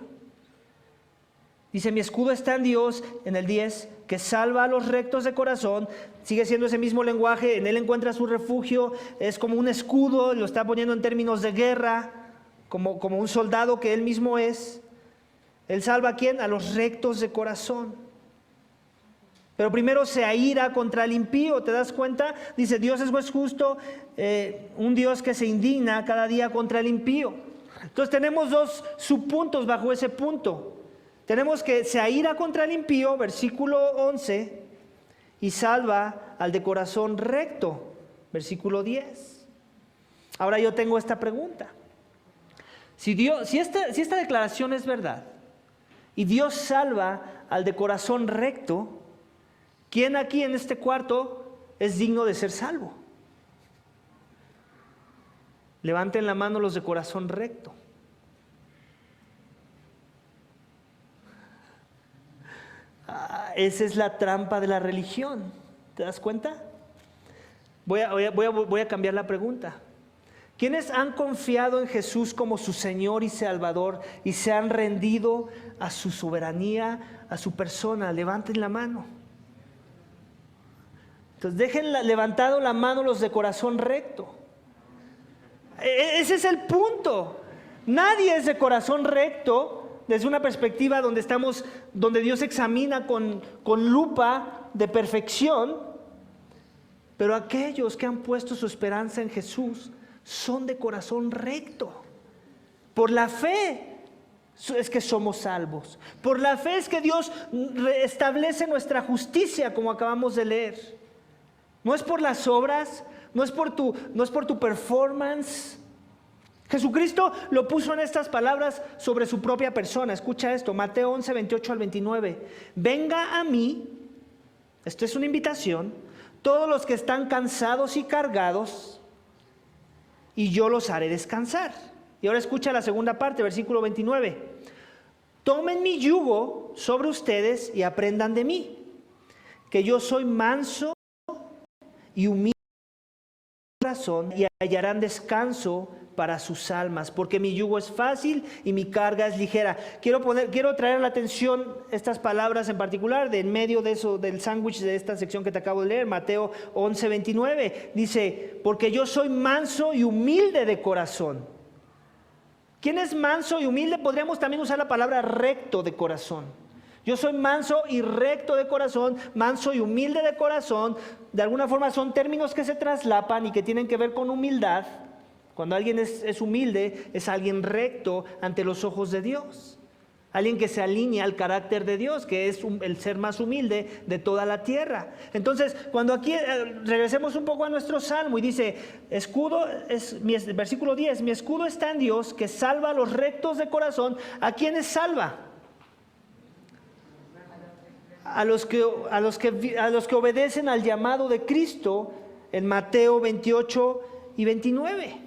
Dice, mi escudo está en Dios, en el 10, que salva a los rectos de corazón. Sigue siendo ese mismo lenguaje, en Él encuentra su refugio, es como un escudo, lo está poniendo en términos de guerra, como un soldado que Él mismo es. Él salva ¿a quién? A los rectos de corazón. Pero primero se aira contra el impío, ¿te das cuenta? Dice, Dios es juez justo, un Dios que se indigna cada día contra el impío. Entonces tenemos dos subpuntos bajo ese punto. Tenemos que se aira contra el impío, versículo 11, y salva al de corazón recto, versículo 10. Ahora yo tengo esta pregunta. Si esta declaración es verdad, y Dios salva al de corazón recto, ¿quién aquí en este cuarto es digno de ser salvo? Levanten la mano los de corazón recto. Esa es la trampa de la religión. ¿Te das cuenta? Voy a cambiar la pregunta. ¿Quiénes han confiado en Jesús como su Señor y Salvador y se han rendido a su soberanía, a su persona? Levanten la mano. Entonces dejen levantado la mano los de corazón recto. Ese es el punto. Nadie es de corazón recto desde una perspectiva donde Dios examina con lupa de perfección, pero aquellos que han puesto su esperanza en Jesús son de corazón recto. Por la fe es que somos salvos. Por la fe es que Dios establece nuestra justicia, como acabamos de leer. No es por las obras, no es por tu performance. Jesucristo lo puso en estas palabras sobre su propia persona. Escucha esto, Mateo 11, 28 al 29. Venga a mí, esto es una invitación, todos los que están cansados y cargados, y yo los haré descansar. Y ahora escucha la segunda parte, versículo 29. Tomen mi yugo sobre ustedes y aprendan de mí, que yo soy manso y humilde corazón y hallarán descanso para sus almas, porque mi yugo es fácil y mi carga es ligera. Quiero traer la atención estas palabras en particular de en medio de eso, del sándwich de esta sección que te acabo de leer, Mateo 11:29. Dice, porque yo soy manso y humilde de corazón. ¿Quién es manso y humilde? Podríamos también usar la palabra recto de corazón. Yo soy manso y recto de corazón, manso y humilde de corazón. De alguna forma son términos que se traslapan y que tienen que ver con humildad. Cuando alguien es humilde, es alguien recto ante los ojos de Dios. Alguien que se alinea al carácter de Dios, que es el ser más humilde de toda la tierra. Entonces, cuando aquí regresemos un poco a nuestro salmo y dice, versículo 10, mi escudo está en Dios, que salva a los rectos de corazón. ¿A quiénes salva? A los que obedecen al llamado de Cristo en Mateo 28 y 29.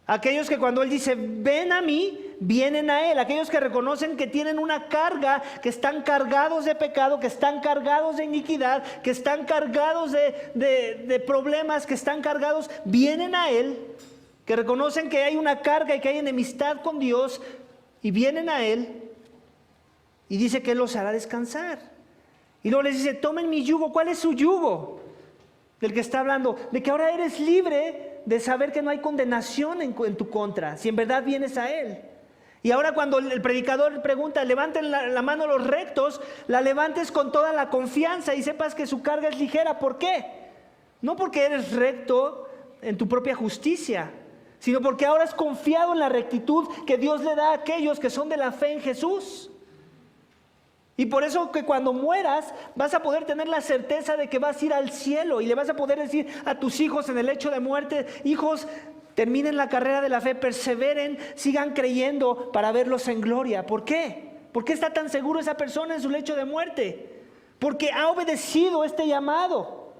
Aquellos que cuando Él dice, ven a mí, vienen a Él. Aquellos que reconocen que tienen una carga, que están cargados de pecado, que están cargados de iniquidad, que están cargados de problemas, que están cargados, vienen a Él. Que reconocen que hay una carga y que hay enemistad con Dios y vienen a Él. Y dice que Él los hará descansar. Y luego les dice, tomen mi yugo. ¿Cuál es su yugo? Del que está hablando, de que ahora eres libre de saber que no hay condenación en tu contra, si en verdad vienes a Él. Y ahora cuando el predicador pregunta, levanten la mano los rectos, la levantes con toda la confianza y sepas que su carga es ligera. ¿Por qué? No porque eres recto en tu propia justicia, sino porque ahora has confiado en la rectitud que Dios le da a aquellos que son de la fe en Jesús. Y por eso que cuando mueras vas a poder tener la certeza de que vas a ir al cielo y le vas a poder decir a tus hijos en el lecho de muerte, hijos, terminen la carrera de la fe, perseveren, sigan creyendo para verlos en gloria. ¿Por qué? ¿Por qué está tan seguro esa persona en su lecho de muerte? Porque ha obedecido este llamado,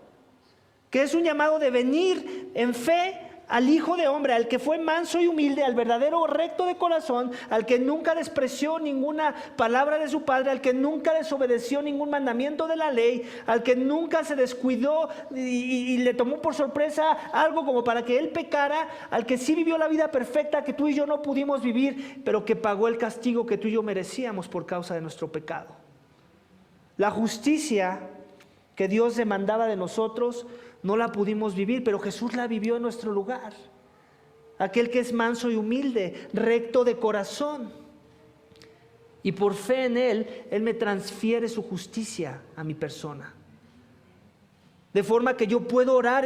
que es un llamado de venir en fe al Hijo de Hombre, al que fue manso y humilde, al verdadero recto de corazón, al que nunca despreció ninguna palabra de su Padre, al que nunca desobedeció ningún mandamiento de la ley, al que nunca se descuidó y le tomó por sorpresa algo como para que Él pecara, al que sí vivió la vida perfecta que tú y yo no pudimos vivir, pero que pagó el castigo que tú y yo merecíamos por causa de nuestro pecado. La justicia que Dios demandaba de nosotros no la pudimos vivir, pero Jesús la vivió en nuestro lugar. Aquel que es manso y humilde, recto de corazón. Y por fe en Él, Él me transfiere su justicia a mi persona. De forma que yo puedo orar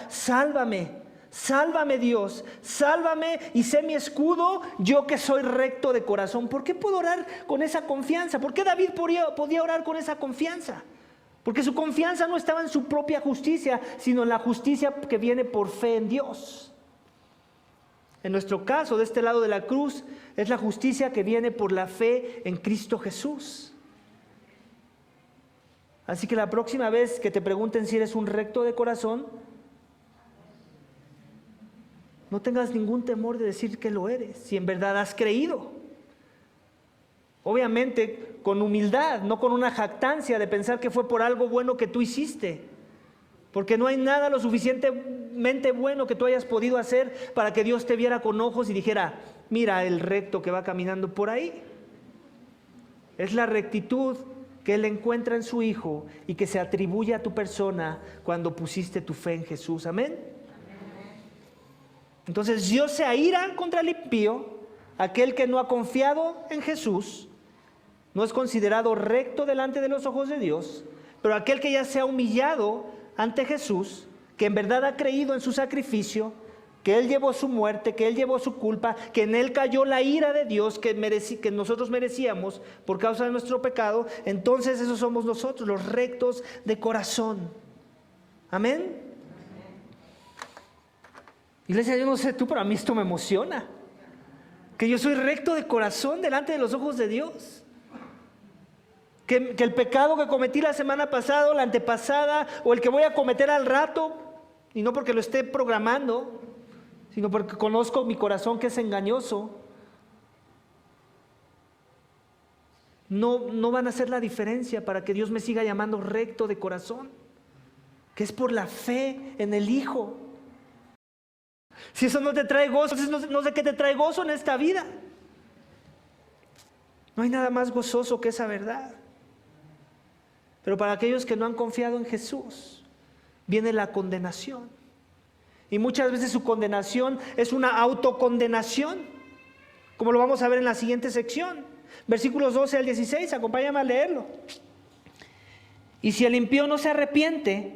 sálvame, sálvame Dios, sálvame y sé mi escudo, yo que soy recto de corazón. ¿Por qué puedo orar con esa confianza? ¿Por qué David podía orar con esa confianza? Porque su confianza no estaba en su propia justicia, sino en la justicia que viene por fe en Dios. En nuestro caso, de este lado de la cruz, es la justicia que viene por la fe en Cristo Jesús. Así que la próxima vez que te pregunten si eres un recto de corazón, no tengas ningún temor de decir que lo eres, si en verdad has creído. Obviamente con humildad, no con una jactancia de pensar que fue por algo bueno que tú hiciste. Porque no hay nada lo suficientemente bueno que tú hayas podido hacer para que Dios te viera con ojos y dijera, mira el recto que va caminando por ahí. Es la rectitud que Él encuentra en su Hijo y que se atribuye a tu persona cuando pusiste tu fe en Jesús. Amén. Entonces Dios se aira contra el impío, aquel que no ha confiado en Jesús. No es considerado recto delante de los ojos de Dios, pero aquel que ya se ha humillado ante Jesús, que en verdad ha creído en su sacrificio, que Él llevó su muerte, que Él llevó su culpa, que en Él cayó la ira de Dios que nosotros merecíamos por causa de nuestro pecado, entonces esos somos nosotros, los rectos de corazón. Amén. Iglesia, yo no sé tú, pero a mí esto me emociona. Que yo soy recto de corazón delante de los ojos de Dios. Que el pecado que cometí la semana pasada, o la antepasada, o el que voy a cometer al rato, y no porque lo esté programando, sino porque conozco mi corazón que es engañoso, no van a hacer la diferencia para que Dios me siga llamando recto de corazón, que es por la fe en el Hijo. Si eso no te trae gozo, entonces no sé qué te trae gozo en esta vida. No hay nada más gozoso que esa verdad. Pero para aquellos que no han confiado en Jesús, viene la condenación. Y muchas veces su condenación es una autocondenación, como lo vamos a ver en la siguiente sección. Versículos 12 al 16, acompáñame a leerlo. Y si el impío no se arrepiente,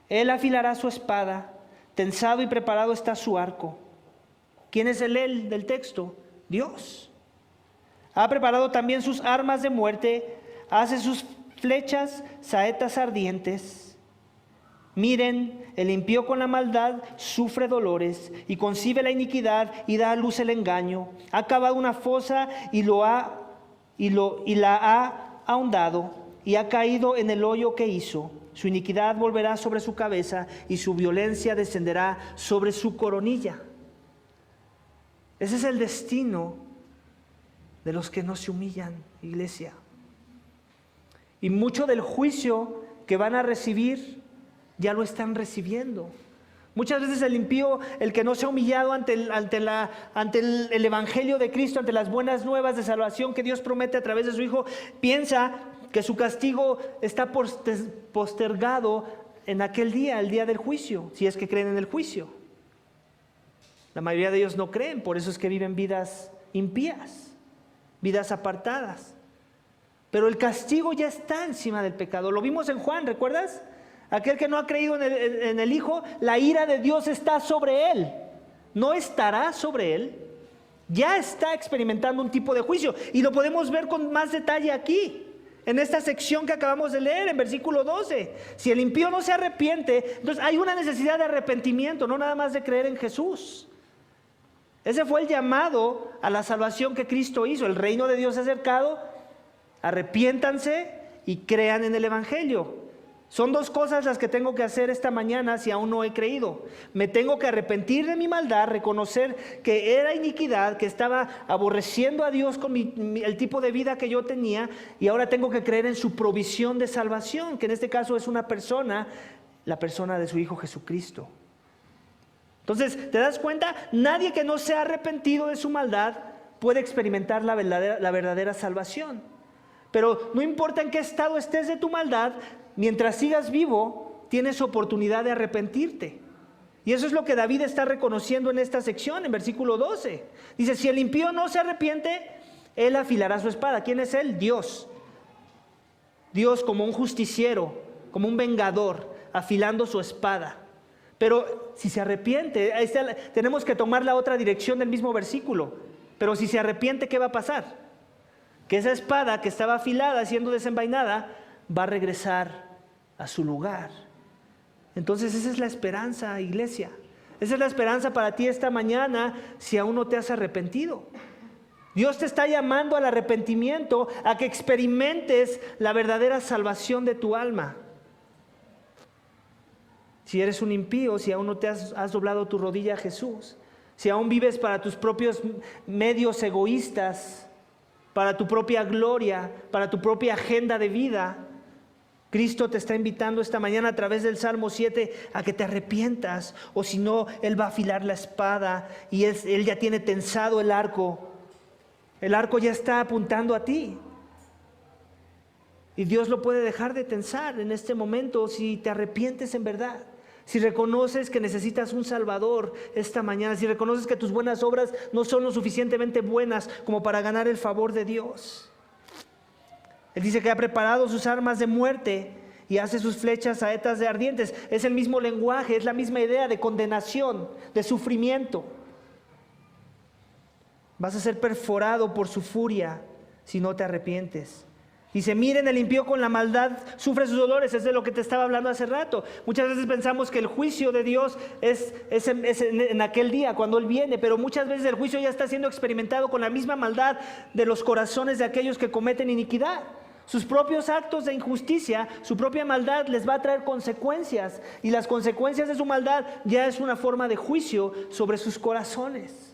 él afilará su espada, tensado y preparado está su arco. ¿Quién es el él del texto? Dios. Ha preparado también sus armas de muerte, hace sus flechas, saetas ardientes. Miren, el impío con la maldad sufre dolores y concibe la iniquidad y da a luz el engaño. Ha cavado una fosa y la ha ahondado y ha caído en el hoyo que hizo. Su iniquidad volverá sobre su cabeza y su violencia descenderá sobre su coronilla. Ese es el destino de los que no se humillan, iglesia. Y mucho del juicio que van a recibir ya lo están recibiendo. Muchas veces el impío, el que no se ha humillado ante el Evangelio de Cristo, ante las buenas nuevas de salvación que Dios promete a través de su Hijo, piensa que su castigo está postergado en aquel día, el día del juicio, si es que creen en el juicio. La mayoría de ellos no creen, por eso es que viven vidas impías, vidas apartadas. Pero el castigo ya está encima del pecado. Lo vimos en Juan, ¿recuerdas? Aquel que no ha creído en el Hijo, la ira de Dios está sobre él. No estará sobre él. Ya está experimentando un tipo de juicio. Y lo podemos ver con más detalle aquí, en esta sección que acabamos de leer, en versículo 12. Si el impío no se arrepiente, entonces hay una necesidad de arrepentimiento, no nada más de creer en Jesús. Ese fue el llamado a la salvación que Cristo hizo. El reino de Dios se ha acercado, arrepiéntanse y crean en el Evangelio. Son dos cosas las que tengo que hacer esta mañana si aún no he creído. Me tengo que arrepentir de mi maldad, reconocer que era iniquidad, que estaba aborreciendo a Dios con el tipo de vida que yo tenía, y ahora tengo que creer en su provisión de salvación, que en este caso es una persona, la persona de su Hijo Jesucristo. Entonces, ¿te das cuenta? Nadie que no se ha arrepentido de su maldad puede experimentar la verdadera salvación. Pero no importa en qué estado estés de tu maldad, mientras sigas vivo, tienes oportunidad de arrepentirte. Y eso es lo que David está reconociendo en esta sección, en versículo 12. Dice, si el impío no se arrepiente, él afilará su espada. ¿Quién es él? Dios. Dios como un justiciero, como un vengador, afilando su espada. Pero si se arrepiente, tenemos que tomar la otra dirección del mismo versículo. Pero si se arrepiente, ¿qué va a pasar? Que esa espada que estaba afilada, siendo desenvainada, va a regresar a su lugar. Entonces esa es la esperanza, iglesia. Esa es la esperanza para ti esta mañana si aún no te has arrepentido. Dios te está llamando al arrepentimiento, a que experimentes la verdadera salvación de tu alma. Si eres un impío, si aún no te has doblado tu rodilla a Jesús, si aún vives para tus propios medios egoístas, para tu propia gloria, para tu propia agenda de vida, Cristo te está invitando esta mañana a través del Salmo 7 a que te arrepientas, o si no, Él va a afilar la espada y Él ya tiene tensado el arco. El arco ya está apuntando a ti. Y Dios lo puede dejar de tensar en este momento si te arrepientes en verdad. Si reconoces que necesitas un Salvador esta mañana, si reconoces que tus buenas obras no son lo suficientemente buenas como para ganar el favor de Dios. Él dice que ha preparado sus armas de muerte y hace sus flechas saetas de ardientes. Es el mismo lenguaje, es la misma idea de condenación, de sufrimiento. Vas a ser perforado por su furia si no te arrepientes. Dice, miren, el impío con la maldad sufre sus dolores. Es de lo que te estaba hablando hace rato. Muchas veces pensamos que el juicio de Dios es en aquel día, cuando Él viene, pero muchas veces el juicio ya está siendo experimentado con la misma maldad de los corazones de aquellos que cometen iniquidad. Sus propios actos de injusticia, su propia maldad les va a traer consecuencias, y las consecuencias de su maldad ya es una forma de juicio sobre sus corazones.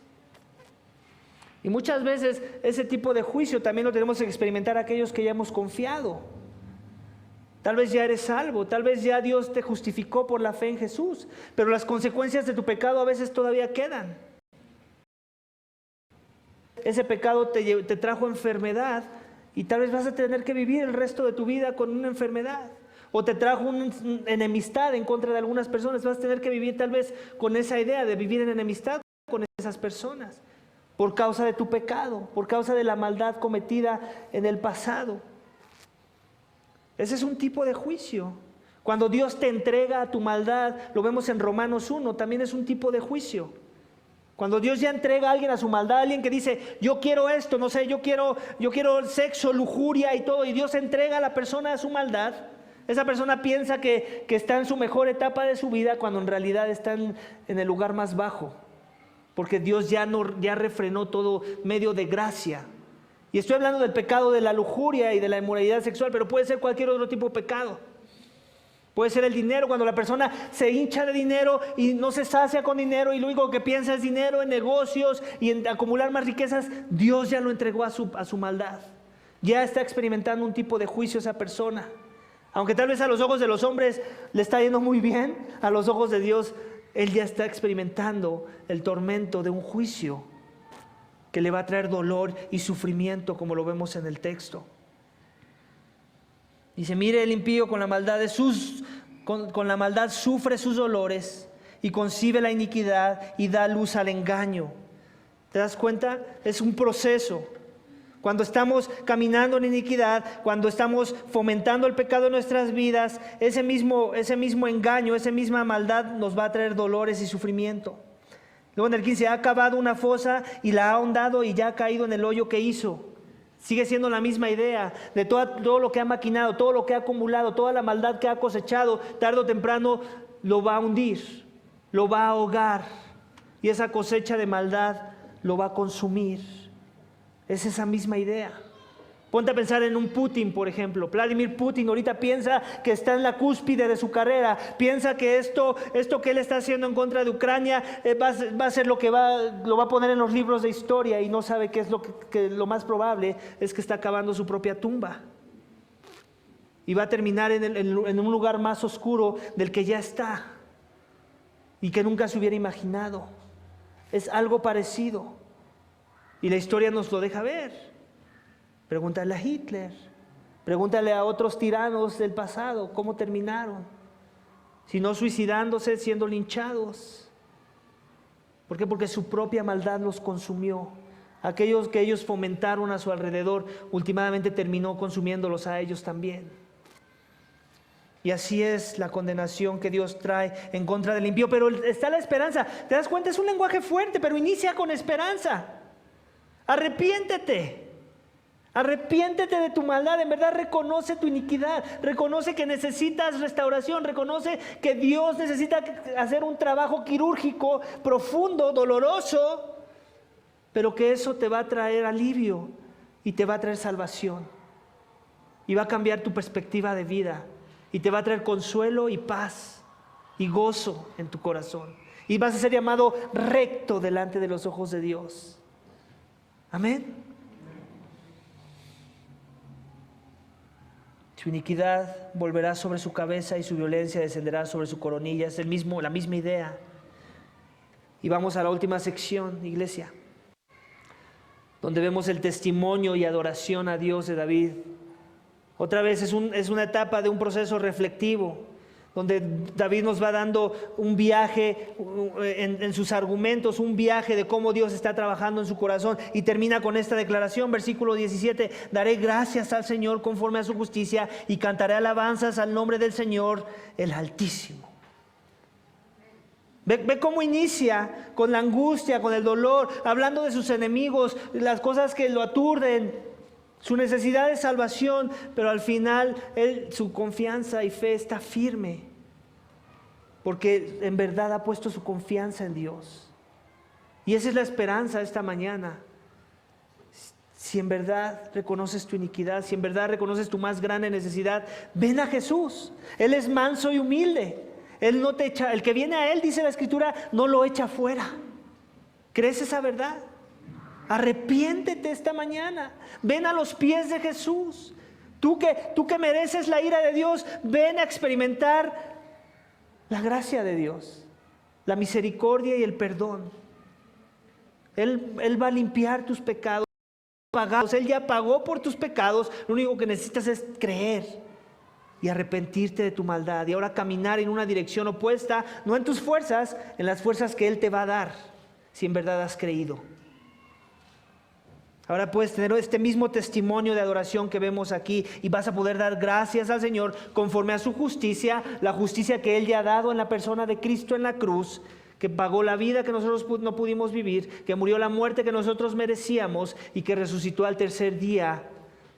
Y muchas veces ese tipo de juicio también lo tenemos que experimentar aquellos que ya hemos confiado. Tal vez ya eres salvo, tal vez ya Dios te justificó por la fe en Jesús, pero las consecuencias de tu pecado a veces todavía quedan. Ese pecado te trajo enfermedad y tal vez vas a tener que vivir el resto de tu vida con una enfermedad. O te trajo una enemistad en contra de algunas personas, vas a tener que vivir tal vez con esa idea de vivir en enemistad con esas personas por causa de tu pecado, por causa de la maldad cometida en el pasado. Ese es un tipo de juicio. Cuando Dios te entrega a tu maldad, lo vemos en Romanos 1, también es un tipo de juicio. Cuando Dios ya entrega a alguien a su maldad, alguien que dice, yo quiero esto, no sé, yo quiero sexo, lujuria y todo, y Dios entrega a la persona a su maldad, esa persona piensa que está en su mejor etapa de su vida, cuando en realidad está en el lugar más bajo, porque Dios ya refrenó todo medio de gracia. Y estoy hablando del pecado de la lujuria y de la inmoralidad sexual, pero puede ser cualquier otro tipo de pecado. Puede ser el dinero, cuando la persona se hincha de dinero y no se sacia con dinero y lo único que piensa es dinero, en negocios y en acumular más riquezas. Dios ya lo entregó a su maldad. Ya está experimentando un tipo de juicio esa persona. Aunque tal vez a los ojos de los hombres le está yendo muy bien, a los ojos de Dios, Él ya está experimentando el tormento de un juicio que le va a traer dolor y sufrimiento, como lo vemos en el texto. Dice, mire el impío con la maldad con la maldad sufre sus dolores y concibe la iniquidad y da luz al engaño. ¿Te das cuenta? Es un proceso. Cuando estamos caminando en iniquidad, cuando estamos fomentando el pecado en nuestras vidas, ese mismo engaño, esa misma maldad nos va a traer dolores y sufrimiento. Luego en el 15, ha cavado una fosa y la ha ahondado y ya ha caído en el hoyo que hizo. Sigue siendo la misma idea de todo lo que ha maquinado, todo lo que ha acumulado, toda la maldad que ha cosechado, tarde o temprano lo va a hundir, lo va a ahogar y esa cosecha de maldad lo va a consumir. Es esa misma idea. Ponte a pensar en un Putin, por ejemplo. Vladimir Putin ahorita piensa que está en la cúspide de su carrera, piensa que esto que él está haciendo en contra de Ucrania va a ser lo va a poner en los libros de historia, y no sabe que es lo más probable es que está cavando su propia tumba. Y va a terminar en un lugar más oscuro del que ya está y que nunca se hubiera imaginado. Es algo parecido. Y la historia nos lo deja ver. Pregúntale a Hitler, pregúntale a otros tiranos del pasado, cómo terminaron. Si no suicidándose, siendo linchados. ¿Por qué? Porque su propia maldad los consumió. Aquellos que ellos fomentaron a su alrededor, últimamente terminó consumiéndolos a ellos también. Y así es la condenación que Dios trae en contra del impío. Pero está la esperanza. ¿Te das cuenta? Es un lenguaje fuerte, pero inicia con esperanza. Arrepiéntete. Arrepiéntete de tu maldad, en verdad reconoce tu iniquidad, reconoce que necesitas restauración, reconoce que Dios necesita hacer un trabajo quirúrgico, profundo, doloroso, pero que eso te va a traer alivio y te va a traer salvación y va a cambiar tu perspectiva de vida y te va a traer consuelo y paz y gozo en tu corazón y vas a ser llamado recto delante de los ojos de Dios. Amén. Su iniquidad volverá sobre su cabeza y su violencia descenderá sobre su coronilla. Es la misma idea. Y vamos a la última sección, iglesia, donde vemos el testimonio y adoración a Dios de David. Otra vez es una etapa de un proceso reflectivo, donde David nos va dando un viaje en sus argumentos, un viaje de cómo Dios está trabajando en su corazón, y termina con esta declaración, versículo 17, daré gracias al Señor conforme a su justicia y cantaré alabanzas al nombre del Señor, el Altísimo. Ve cómo inicia con la angustia, con el dolor, hablando de sus enemigos, las cosas que lo aturden, su necesidad de salvación, pero al final su confianza y fe está firme, porque en verdad ha puesto su confianza en Dios. Y esa es la esperanza esta mañana. Si en verdad reconoces tu iniquidad, si en verdad reconoces tu más grande necesidad, ven a Jesús. Él es manso y humilde. Él no te echa, el que viene a Él, dice la Escritura, no lo echa fuera. ¿Crees esa verdad? Arrepiéntete esta mañana. Ven a los pies de Jesús. Tú que mereces la ira de Dios, ven a experimentar la gracia de Dios, la misericordia y el perdón. Él va a limpiar tus pecados. Él ya pagó por tus pecados. Lo único que necesitas es creer y arrepentirte de tu maldad. Y ahora caminar en una dirección opuesta, no en tus fuerzas, en las fuerzas que Él te va a dar, si en verdad has creído. Ahora puedes tener este mismo testimonio de adoración que vemos aquí y vas a poder dar gracias al Señor conforme a su justicia, la justicia que Él ya ha dado en la persona de Cristo en la cruz, que pagó la vida que nosotros no pudimos vivir, que murió la muerte que nosotros merecíamos y que resucitó al tercer día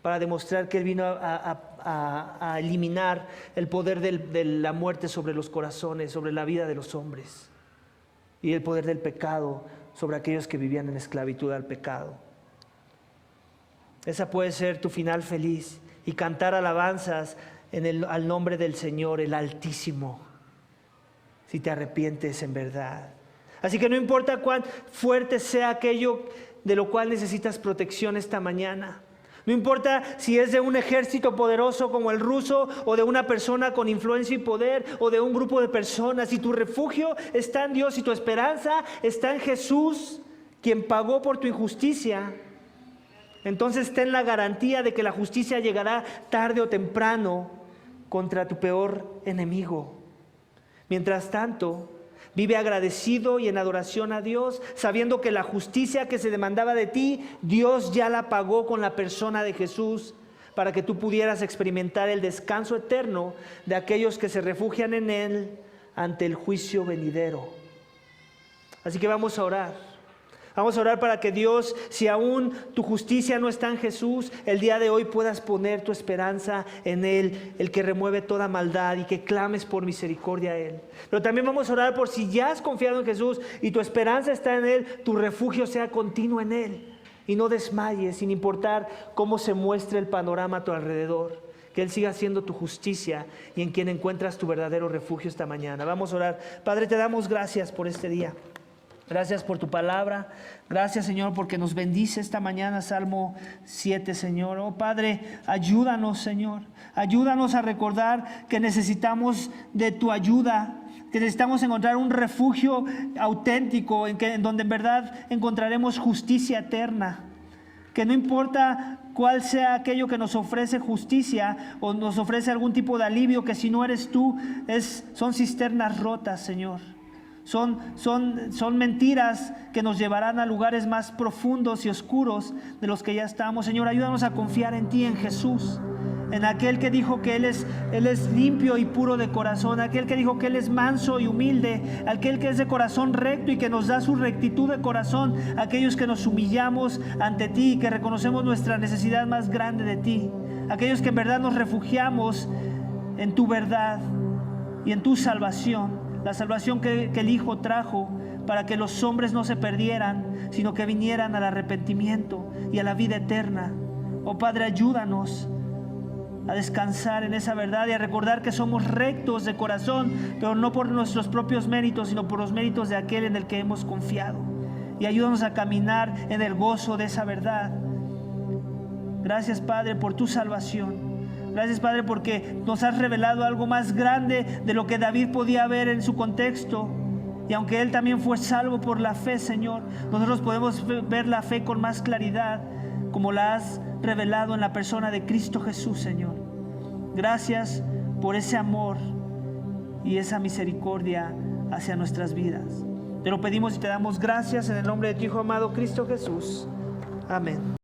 para demostrar que Él vino a eliminar el poder de la muerte sobre los corazones, sobre la vida de los hombres, y el poder del pecado sobre aquellos que vivían en esclavitud al pecado. Esa puede ser tu final feliz y cantar alabanzas al nombre del Señor, el Altísimo, si te arrepientes en verdad. Así que no importa cuán fuerte sea aquello de lo cual necesitas protección esta mañana. No importa si es de un ejército poderoso como el ruso, o de una persona con influencia y poder, o de un grupo de personas. Si tu refugio está en Dios y tu esperanza está en Jesús, quien pagó por tu injusticia, entonces ten la garantía de que la justicia llegará tarde o temprano contra tu peor enemigo. Mientras tanto, vive agradecido y en adoración a Dios, sabiendo que la justicia que se demandaba de ti, Dios ya la pagó con la persona de Jesús, para que tú pudieras experimentar el descanso eterno de aquellos que se refugian en Él ante el juicio venidero. Así que vamos a orar. Vamos a orar para que Dios, si aún tu justicia no está en Jesús, el día de hoy puedas poner tu esperanza en Él, el que remueve toda maldad, y que clames por misericordia a Él. Pero también vamos a orar por si ya has confiado en Jesús y tu esperanza está en Él, tu refugio sea continuo en Él y no desmayes sin importar cómo se muestre el panorama a tu alrededor. Que Él siga siendo tu justicia y en quien encuentras tu verdadero refugio esta mañana. Vamos a orar. Padre, te damos gracias por este día. Gracias por tu palabra. Gracias, Señor, porque nos bendice esta mañana. Salmo 7, Señor. Oh, Padre, ayúdanos, Señor. Ayúdanos a recordar que necesitamos de tu ayuda, que necesitamos encontrar un refugio auténtico en donde en verdad encontraremos justicia eterna. Que no importa cuál sea aquello que nos ofrece justicia o nos ofrece algún tipo de alivio, que si no eres tú, son cisternas rotas, Señor. Son mentiras que nos llevarán a lugares más profundos y oscuros de los que ya estamos. Señor, ayúdanos a confiar en ti, en Jesús, en aquel que dijo que Él es limpio y puro de corazón, aquel que dijo que Él es manso y humilde, aquel que es de corazón recto y que nos da su rectitud de corazón, aquellos que nos humillamos ante ti y que reconocemos nuestra necesidad más grande de ti, aquellos que en verdad nos refugiamos en tu verdad y en tu salvación. La salvación que el Hijo trajo para que los hombres no se perdieran, sino que vinieran al arrepentimiento y a la vida eterna. Oh Padre, ayúdanos a descansar en esa verdad y a recordar que somos rectos de corazón, pero no por nuestros propios méritos, sino por los méritos de aquel en el que hemos confiado. Y ayúdanos a caminar en el gozo de esa verdad. Gracias, Padre, por tu salvación. Gracias, Padre, porque nos has revelado algo más grande de lo que David podía ver en su contexto. Y aunque él también fue salvo por la fe, Señor, nosotros podemos ver la fe con más claridad, como la has revelado en la persona de Cristo Jesús, Señor. Gracias por ese amor y esa misericordia hacia nuestras vidas. Te lo pedimos y te damos gracias en el nombre de tu Hijo amado, Cristo Jesús. Amén.